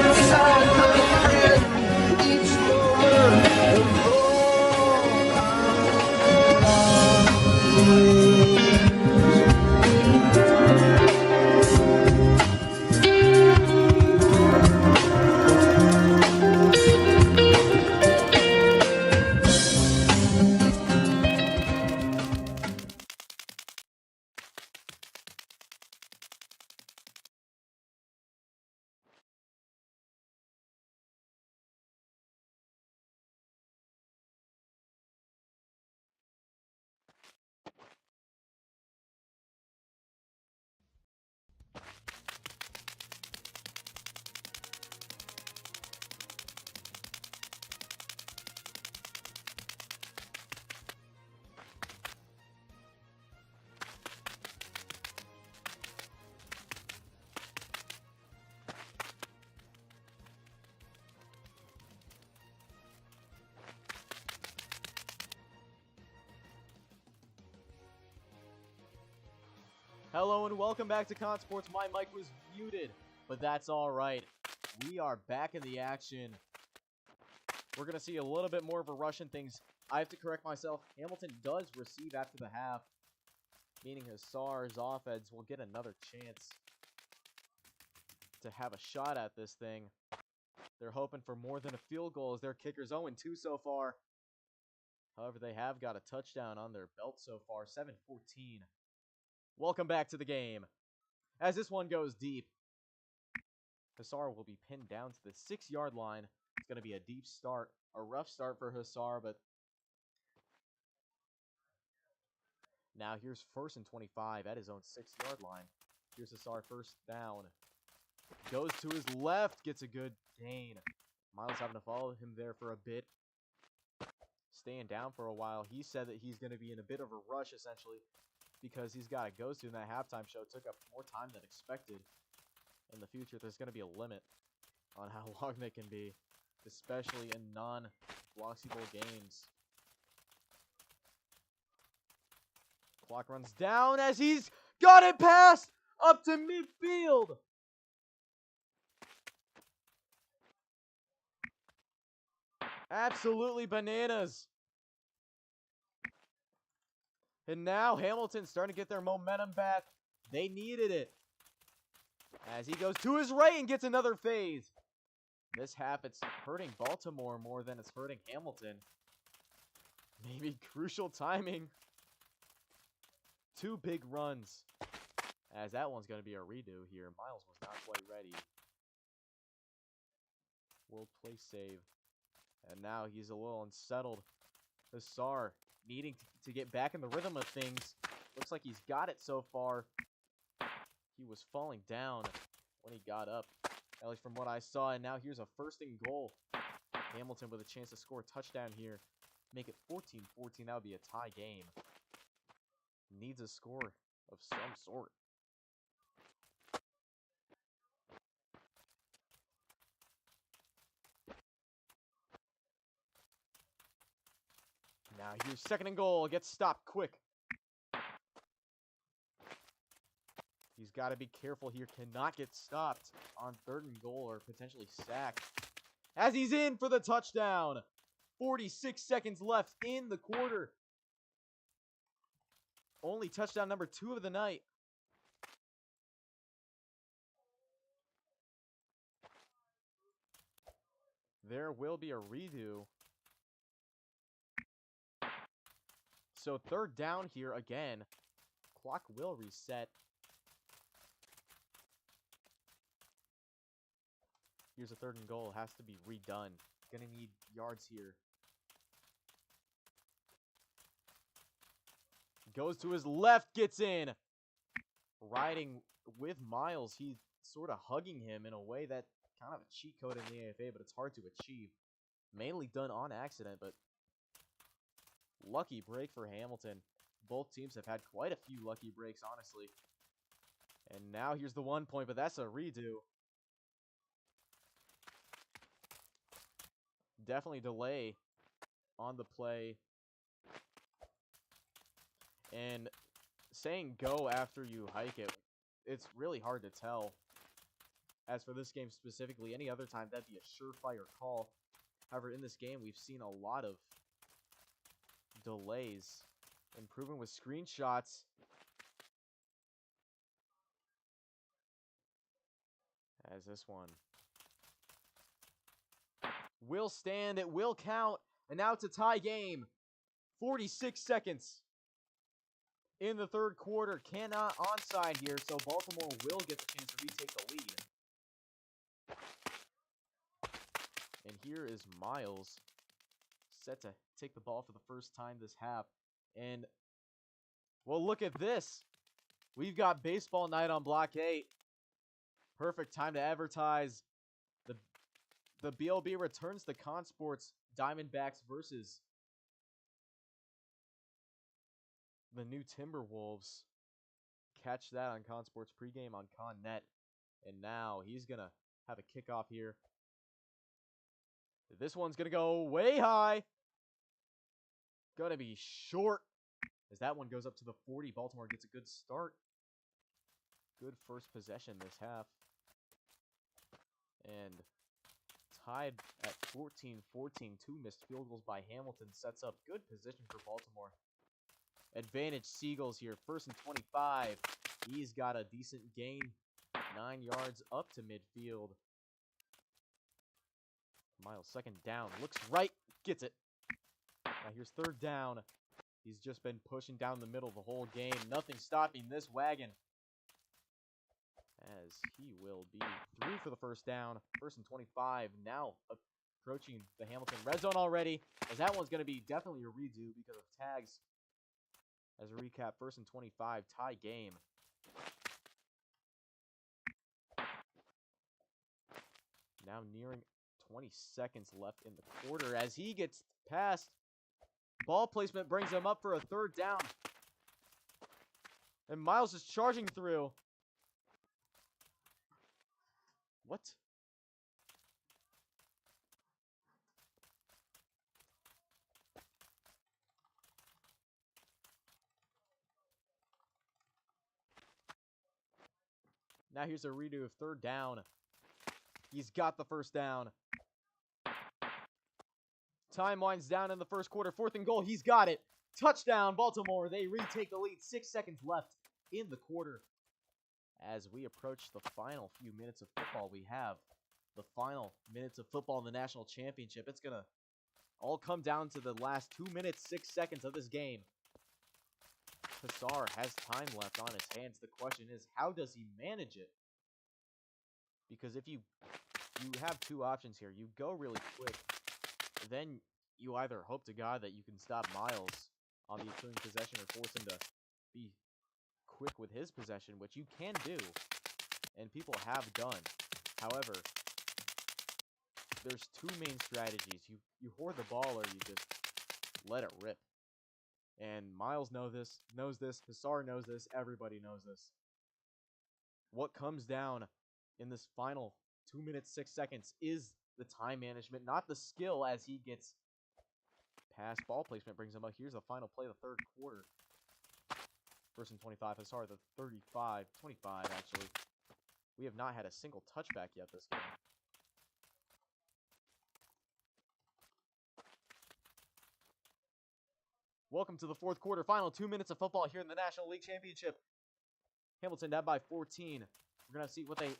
inside my head. Each moment, the more I Hello and welcome back to Con Sports. My mic was muted, but that's all right. We are back in the action. We're going to see a little bit more of a rush in things. I have to correct myself. Hamilton does receive after the half, meaning Hussar's offense will get another chance to have a shot at this thing. They're hoping for more than a field goal as their kicker's 0-2 so far. However, they have got a touchdown on their belt so far, 7-14. Welcome back to the game. As this one goes deep, Hussar will be pinned down to the 6-yard line. It's going to be a deep start, a rough start for Hussar, but now here's 1st and 25 at his own 6-yard line. Here's Hussar, first down. Goes to his left, gets a good gain. Miles having to follow him there for a bit. Staying down for a while. He said that he's going to be in a bit of a rush, essentially, because he's got to go soon. That halftime show took up more time than expected. In the future, there's going to be a limit on how long they can be, especially in non-Bloxy Bowl games. Clock runs down as he's got it passed up to midfield. Absolutely bananas. And now Hamilton's starting to get their momentum back. They needed it. As he goes to his right and gets another phase. This half, it's hurting Baltimore more than it's hurting Hamilton. Maybe crucial timing. 2 big runs. As that one's going to be a redo here. Miles was not quite ready. World play save. And now he's a little unsettled. Hussar needing to get back in the rhythm of things. Looks like he's got it so far. He was falling down when he got up, at least from what I saw. And now here's a 1st and goal. Hamilton with a chance to score a touchdown here. Make it 14-14. That would be a tie game. Needs a score of some sort. Now here's 2nd and goal. Gets stopped quick. He's got to be careful here. Cannot get stopped on 3rd and goal or potentially sacked. As he's in for the touchdown. 46 seconds left in the quarter. Only touchdown number 2 of the night. There will be a redo. So 3rd down here again. Clock will reset. Here's a 3rd and goal. Has to be redone. Gonna need yards here. Goes to his left, gets in. Riding with Miles. He's sort of hugging him in a way that kind of a cheat code in the AFA, but it's hard to achieve. Mainly done on accident, but lucky break for Hamilton. Both teams have had quite a few lucky breaks, honestly. And now here's the 1 point, but that's a redo. Definitely delay on the play. And saying go after you hike it, it's really hard to tell. As for this game specifically, any other time that'd be a surefire call. However, in this game, we've seen a lot of delays. Improving with screenshots. As this one will stand, it will count, and now it's a tie game. 46 seconds in the 3rd quarter. Cannot onside here, so Baltimore will get the chance to retake the lead. And here is Miles, set to take the ball for the first time this half. And, well, look at this. We've got baseball night on Block 8. Perfect time to advertise. The BLB returns to Consports Diamondbacks versus the new Timberwolves. Catch that on Consports pregame on ConNet. And now he's going to have a kickoff here. This one's going to go way high. Going to be short. As that one goes up to the 40. Baltimore gets a good start. Good first possession this half. And tied at 14-14. 2 missed field goals by Hamilton sets up good position for Baltimore. Advantage Seagulls here. 1st and 25. He's got a decent gain. 9 yards up to midfield. Miles 2nd down. Looks right. Gets it. Now here's 3rd down. He's just been pushing down the middle the whole game. Nothing stopping this wagon. As he will be through for the 1st down. 1st and 25. Now a approaching the Hamilton red zone already, as that one's going to be definitely a redo because of tags. As a recap, 1st and 25, tie game. Now nearing 20 seconds left in the quarter as he gets past. Ball placement brings him up for a 3rd down. And Miles is charging through. What? Now here's a redo of 3rd down. He's got the 1st down. Time winds down in the 1st quarter. 4th and goal. He's got it. Touchdown, Baltimore. They retake the lead. 6 seconds left in the quarter. As we approach the final few minutes of football, we have the final minutes of football in the national championship. It's going to all come down to the last 2 minutes, 6 seconds of this game. Hassar has time left on his hands. The question is, how does he manage it? Because if you have 2 options here. You go really quick. Then you either hope to God that you can stop Miles on the ensuing possession or force him to be quick with his possession, which you can do, and people have done. However, there's 2 main strategies. You hoard the ball or you just let it rip. And Miles knows this, Hassar knows this, everybody knows this. What comes down in this final 2 minutes, 6 seconds is the time management, not the skill, as he gets past. Ball placement brings him up. Here's the final play of the 3rd quarter. 1st and 25. Hassar, the 35, 25 actually. We have not had a single touchback yet this game. Welcome to the 4th quarter. Final 2 minutes of football here in the National League Championship. Hamilton down by 14. We're going to see what they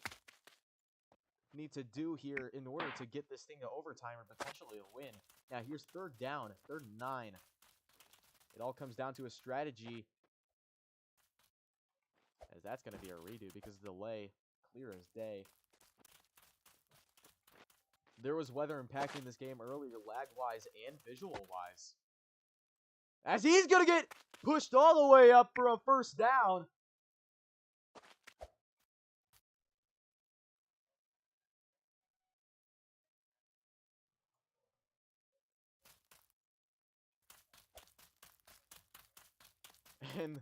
need to do here in order to get this thing to overtime or potentially a win. Now here's 3rd down, 3rd and 9. It all comes down to a strategy, as that's going to be a redo because of delay, clear as day. There was weather impacting this game earlier, lag-wise and visual-wise. As he's going to get pushed all the way up for a 1st down. And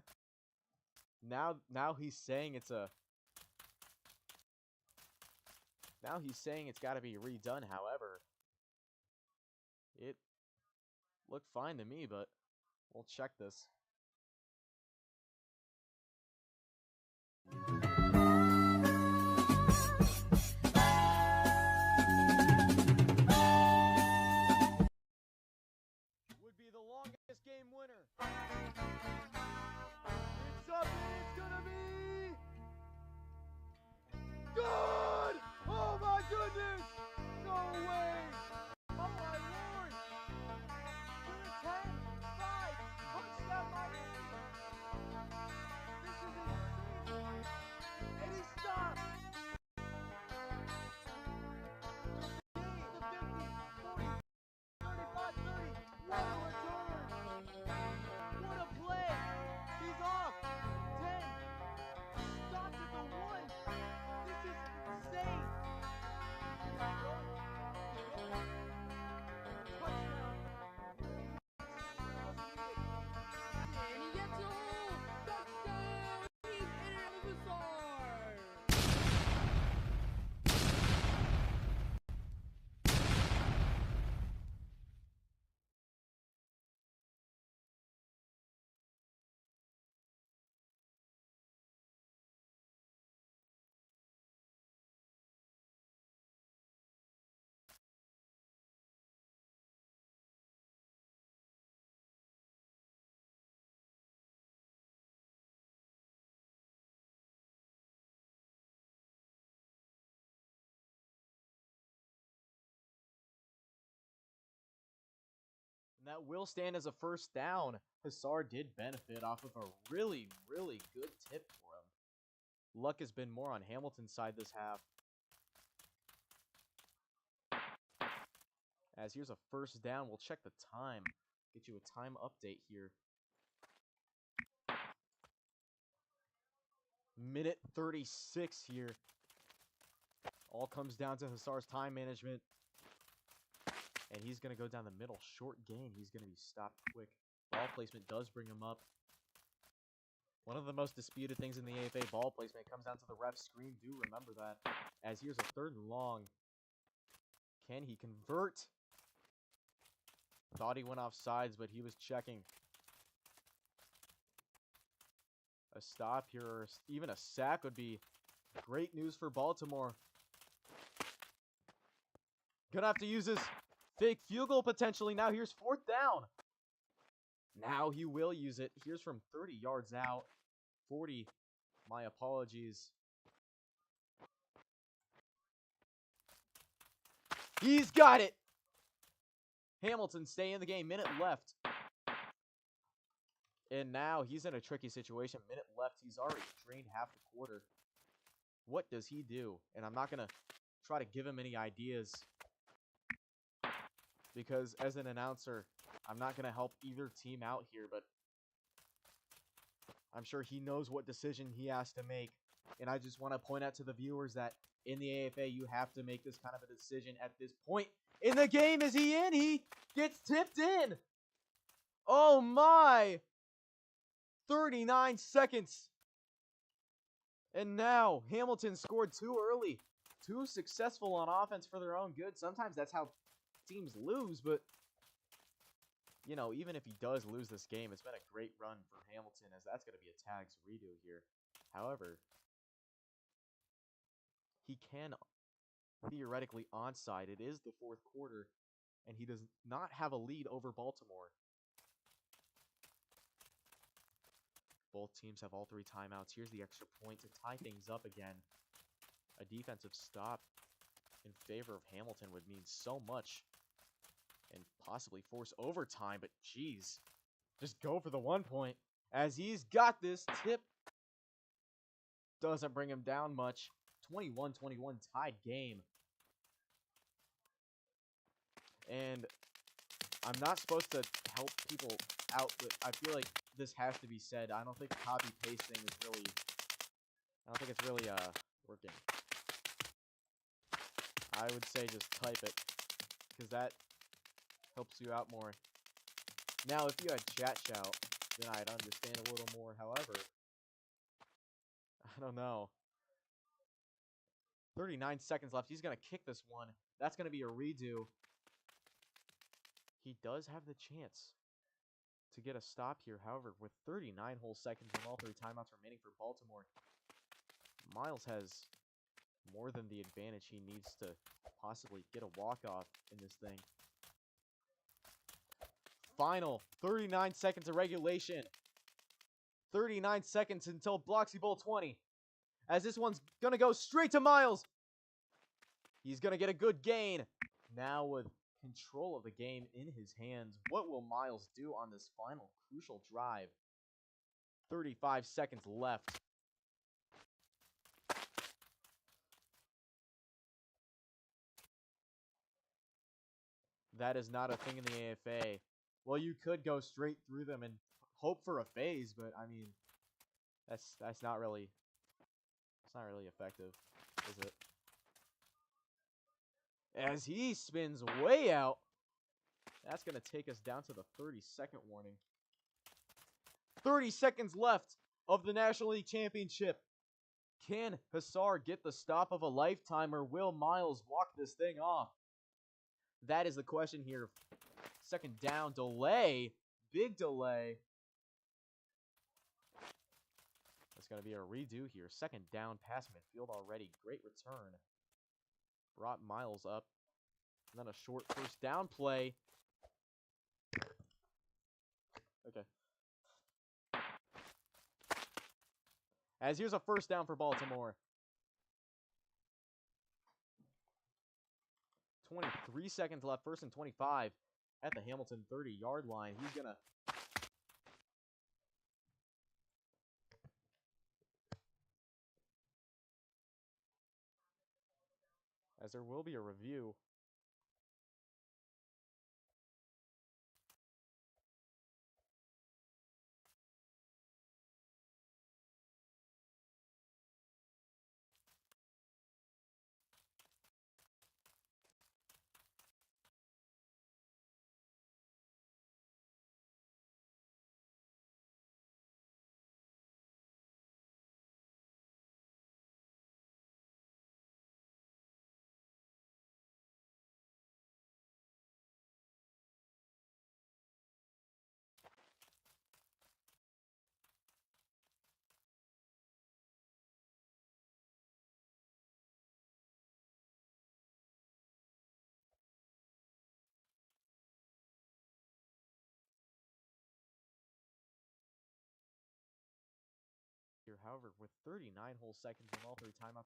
now he's saying it's got to be redone. However, it looked fine to me, but we'll check this. Would be the longest game winner. It's up and it's gonna be good! Oh my goodness! No way! Oh my lord! We're 10-5! Touchdown Miami! This is insane! And he stopped! The 50, 40, 35, 30. What a return! What a play! He's off! 10! Stopped at the 1! This is insane! Touchdown! And he gets a hole! Touchdown! He's in it with Hassar! And that will stand as a 1st down. Hassar did benefit off of a really, really good tip for him. Luck has been more on Hamilton's side this half. As here's a first down. We'll check the time. Get you a time update here. Minute 36 here. All comes down to Hussar's time management. And he's going to go down the middle. Short gain. He's going to be stopped quick. Ball placement does bring him up. One of the most disputed things in the AFA, ball placement, comes down to the ref screen. Do remember that. As here's a 3rd and long. Can he convert? Thought he went off sides, but he was checking. A stop here, or even a sack, would be great news for Baltimore. Gonna have to use this fake field goal potentially. Now here's 4th down. Now he will use it. Here's from 30 yards out. 40. My apologies. He's got it. Hamilton stay in the game. Minute left. And now he's in a tricky situation. Minute left. He's already drained half the quarter. What does he do? And I'm not going to try to give him any ideas, because as an announcer, I'm not going to help either team out here, but I'm sure he knows what decision he has to make. And I just want to point out to the viewers that in the AFA, you have to make this kind of a decision at this point in the game. Is he in? He gets tipped in. Oh my! 39 seconds. And now Hamilton scored too early. Too successful on offense for their own good. Sometimes that's how teams lose, but you know, even if he does lose this game, it's been a great run for Hamilton, as that's going to be a tags redo here. However, he can theoretically onside. It is the 4th quarter, and he does not have a lead over Baltimore. Both teams have all 3 timeouts. Here's the extra point to tie things up again. A defensive stop in favor of Hamilton would mean so much and possibly force overtime, but geez, just go for the 1 point. As he's got this tip, doesn't bring him down much. 21-21 tied game. And I'm not supposed to help people out, but I feel like this has to be said. I don't think copy pasting is really, I don't think it's really working. I would say just type it, because that helps you out more. Now, if you had chat shout, then I'd understand a little more. However, I don't know. 39 seconds left. He's going to kick this one. That's going to be a redo. He does have the chance to get a stop here. However, with 39 whole seconds and all 3 timeouts remaining for Baltimore, Miles has more than the advantage he needs to possibly get a walk-off in this thing. Final 39 seconds of regulation. 39 seconds until Bloxy Bowl 20. As this one's going to go straight to Miles. He's going to get a good gain. Now with control of the game in his hands, what will Miles do on this final crucial drive? 35 seconds left. That is not a thing in the AFA. Well, you could go straight through them and hope for a phase, but I mean, that's not really effective, is it? As he spins way out, that's going to take us down to the 30-second warning. 30 seconds left of the National League Championship. Can Hussar get the stop of a lifetime, or will Miles walk this thing off? That is the question here. 2nd down, delay. Big delay. It's going to be a redo here. 2nd down, past midfield already. Great return. Brought Miles up. And then a short 1st down play. Okay. As here's a 1st down for Baltimore. 23 seconds left. 1st and 25 at the Hamilton 30-yard line. He's going to... As there will be a review. However, with 39 whole seconds and all 3 timeouts,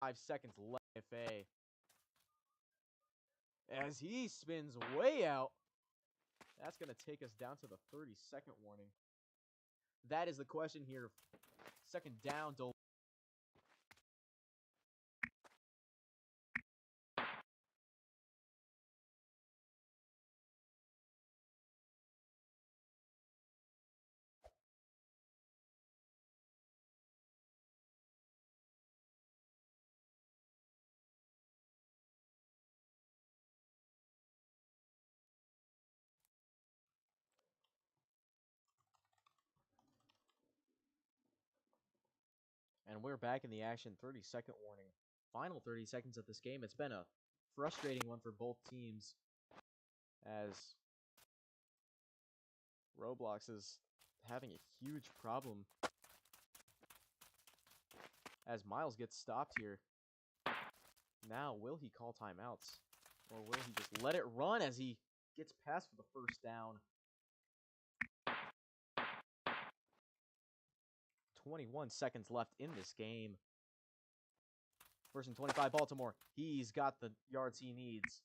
5 seconds left. FA as he spins way out. That's going to take us down to the 30-second warning. That is the question here. Second down. And we're back in the action. 30-second warning. Final 30 seconds of this game. It's been a frustrating one for both teams, as Roblox is having a huge problem as Miles gets stopped here. Now, will he call timeouts? Or will he just let it run as he gets past for the first down? 21 seconds left in this game. First and 25, Baltimore. He's got the yards he needs.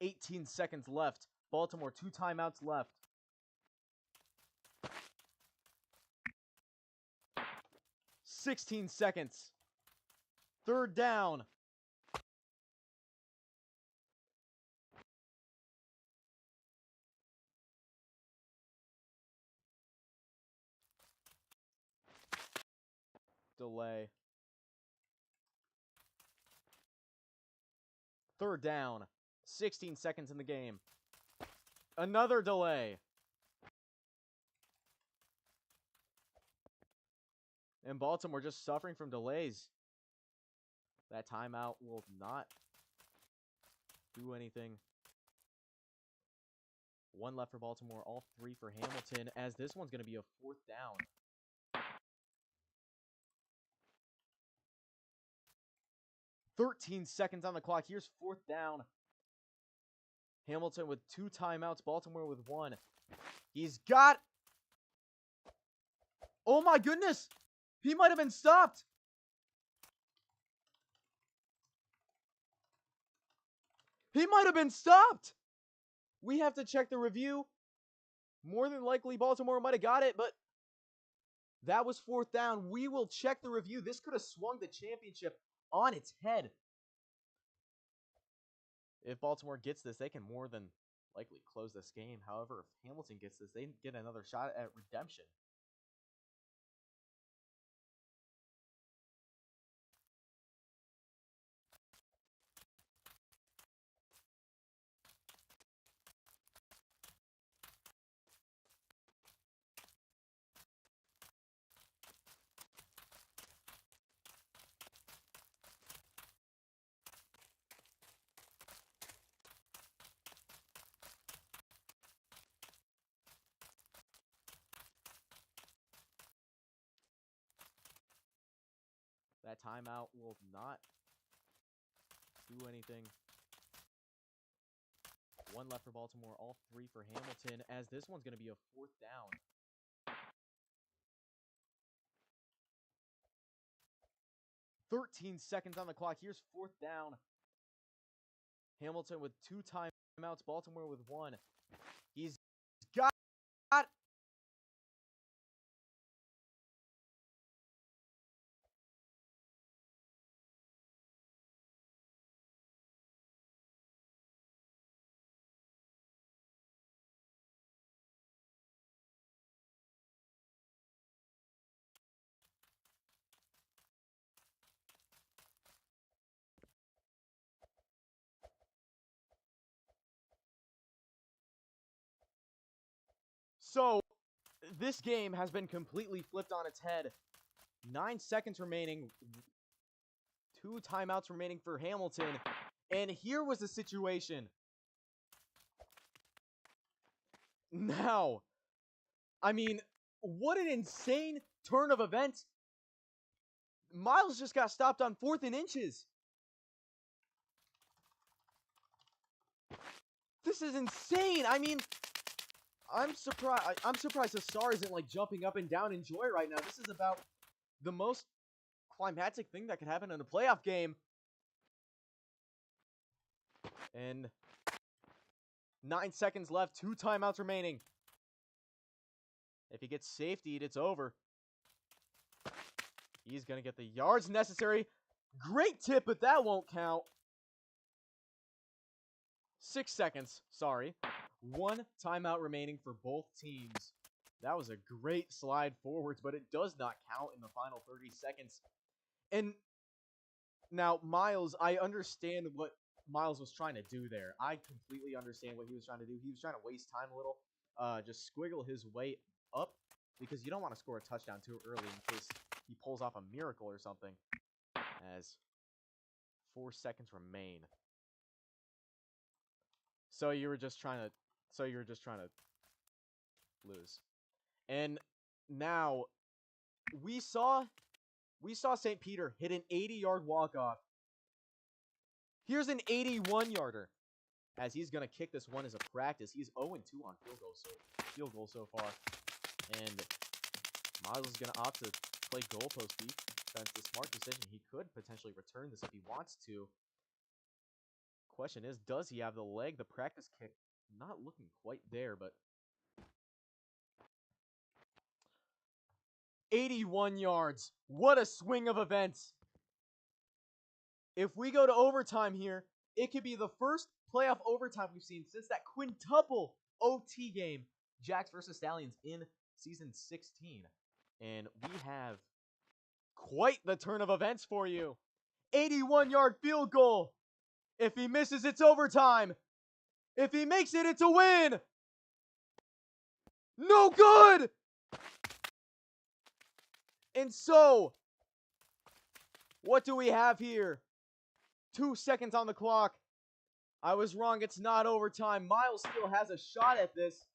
18 seconds left. Baltimore, 2 timeouts left. $16 seconds. Third down. Delay. Third down. 16 seconds in the game. Another delay. And Baltimore just suffering from delays. That timeout will not do anything. 1 left for Baltimore, all 3 for Hamilton, as this one's going to be a 4th down. $13 seconds on the clock. Here's 4th down. Hamilton with 2 timeouts. Baltimore with 1. He's got... Oh my goodness! He might have been stopped! He might have been stopped! We have to check the review. More than likely, Baltimore might have got it, but that was 4th down. We will check the review. This could have swung the championship on its head. If Baltimore gets this, they can more than likely close this game. However, if Hamilton gets this, they get another shot at redemption. That timeout will not do anything. 1 left for Baltimore, all 3 for Hamilton, as this one's going to be a 4th down. 13 seconds on the clock. Here's 4th down. Hamilton with 2 timeouts, Baltimore with 1. He's got... So, this game has been completely flipped on its head. 9 seconds remaining. 2 timeouts remaining for Hamilton. And here was the situation. Now, I mean, what an insane turn of events. Miles just got stopped on 4th and inches. This is insane. I mean, I'm surprised. I'm surprised Hassar isn't like jumping up and down in joy right now. This is about the most climactic thing that could happen in a playoff game. And 9 seconds left. 2 timeouts remaining. If he gets safetied, it's over. He's going to get the yards necessary. Great tip, but that won't count. 6 seconds. Sorry. 1 timeout remaining for both teams. That was a great slide forwards, but it does not count in the final 30 seconds. And now, Miles, I understand what Miles was trying to do there. I completely understand what he was trying to do. He was trying to waste time a little. Just squiggle his way up because you don't want to score a touchdown too early in case he pulls off a miracle or something. As 4 seconds remain. So you were just trying to lose. And now we saw St. Peter hit an 80-yard walk-off. Here's an 81-yarder. As he's going to kick this one as a practice. He's 0-2 on field goals so far. And Miles is going to opt to play goalpost defense. The smart decision. He could potentially return this if he wants to. Question is, does he have the leg? The practice kick not looking quite there, but 81 yards. What a swing of events. If we go to overtime here, it could be the first playoff overtime we've seen since that quintuple OT game, Jacks versus Stallions in season 16. And we have quite the turn of events for you. 81-yard field goal. If he misses, it's overtime. If he makes it, it's a win. No good. And so, what do we have here? 2 seconds on the clock. I was wrong. It's not overtime. Miles still has a shot at this.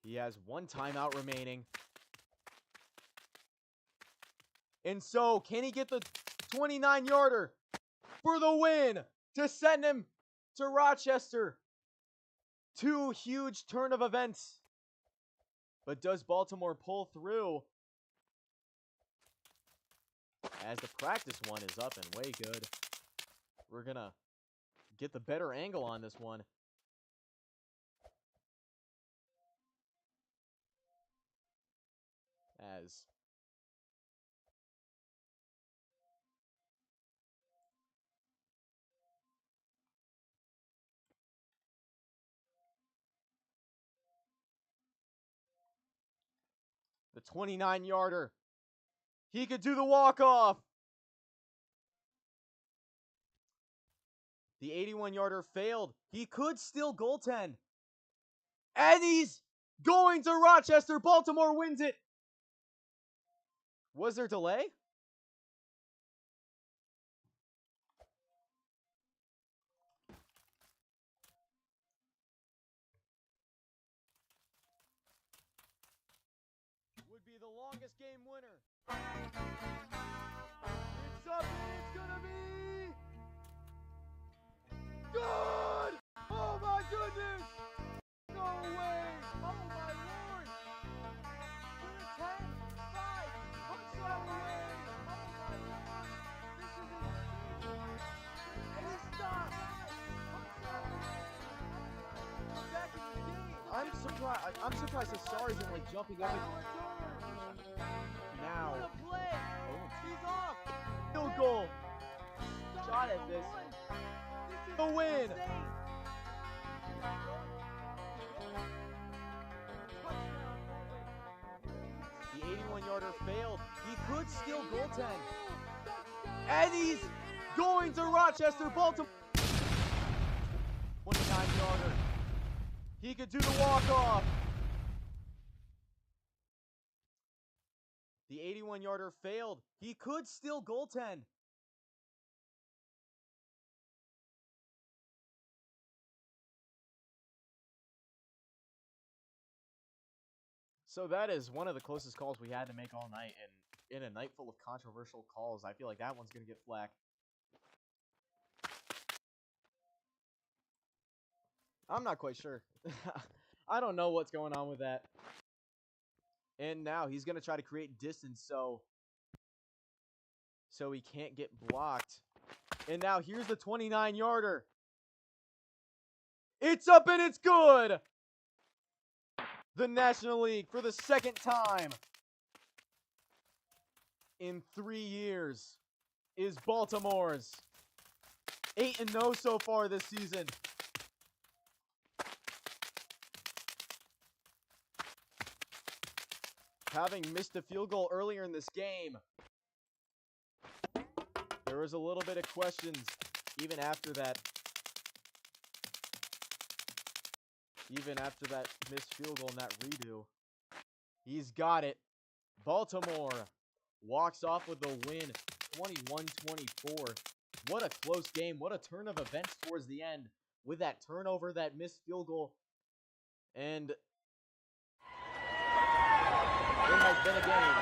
He has 1 timeout remaining. And so, can he get the 29-yarder for the win to send him to Rochester? 2 huge turn of events. But does Baltimore pull through? As the practice one is up and way good. We're going to get the better angle on this one. As the 29-yarder. He could do the walk-off. The 81-yarder failed. He could still goaltend. And he's going to Rochester. Baltimore wins it. Was there delay? Would be the longest game winner. It's up and it's gonna be good! Oh my goodness! No way! Oh my lord! We're 10, 5, touchdown away! Oh my lord! This is insane! And he stopped! Back in the game! I'm surprised Hassar isn't like jumping up and now. He's off! Field goal! Shot at this. The win! The 81-yarder failed. He could still goaltend. And he's going to Rochester, Baltimore. 29-yarder. He could do the walk-off. The 81-yarder failed. He could still goaltend. So that is one of the closest calls we had to make all night, and in a night full of controversial calls, I feel like that one's going to get flack. I'm not quite sure. I don't know what's going on with that. And now he's going to try to create distance so he can't get blocked. And now here's the 29-yarder. It's up and it's good! The National League for the second time in 3 years is Baltimore's. 8-0 so far this season. Having missed a field goal earlier in this game, there was a little bit of questions even after that. Even after that missed field goal and that redo. He's got it. Baltimore walks off with the win, 21-24. What a close game. What a turn of events towards the end with that turnover, that missed field goal. And it has been a game.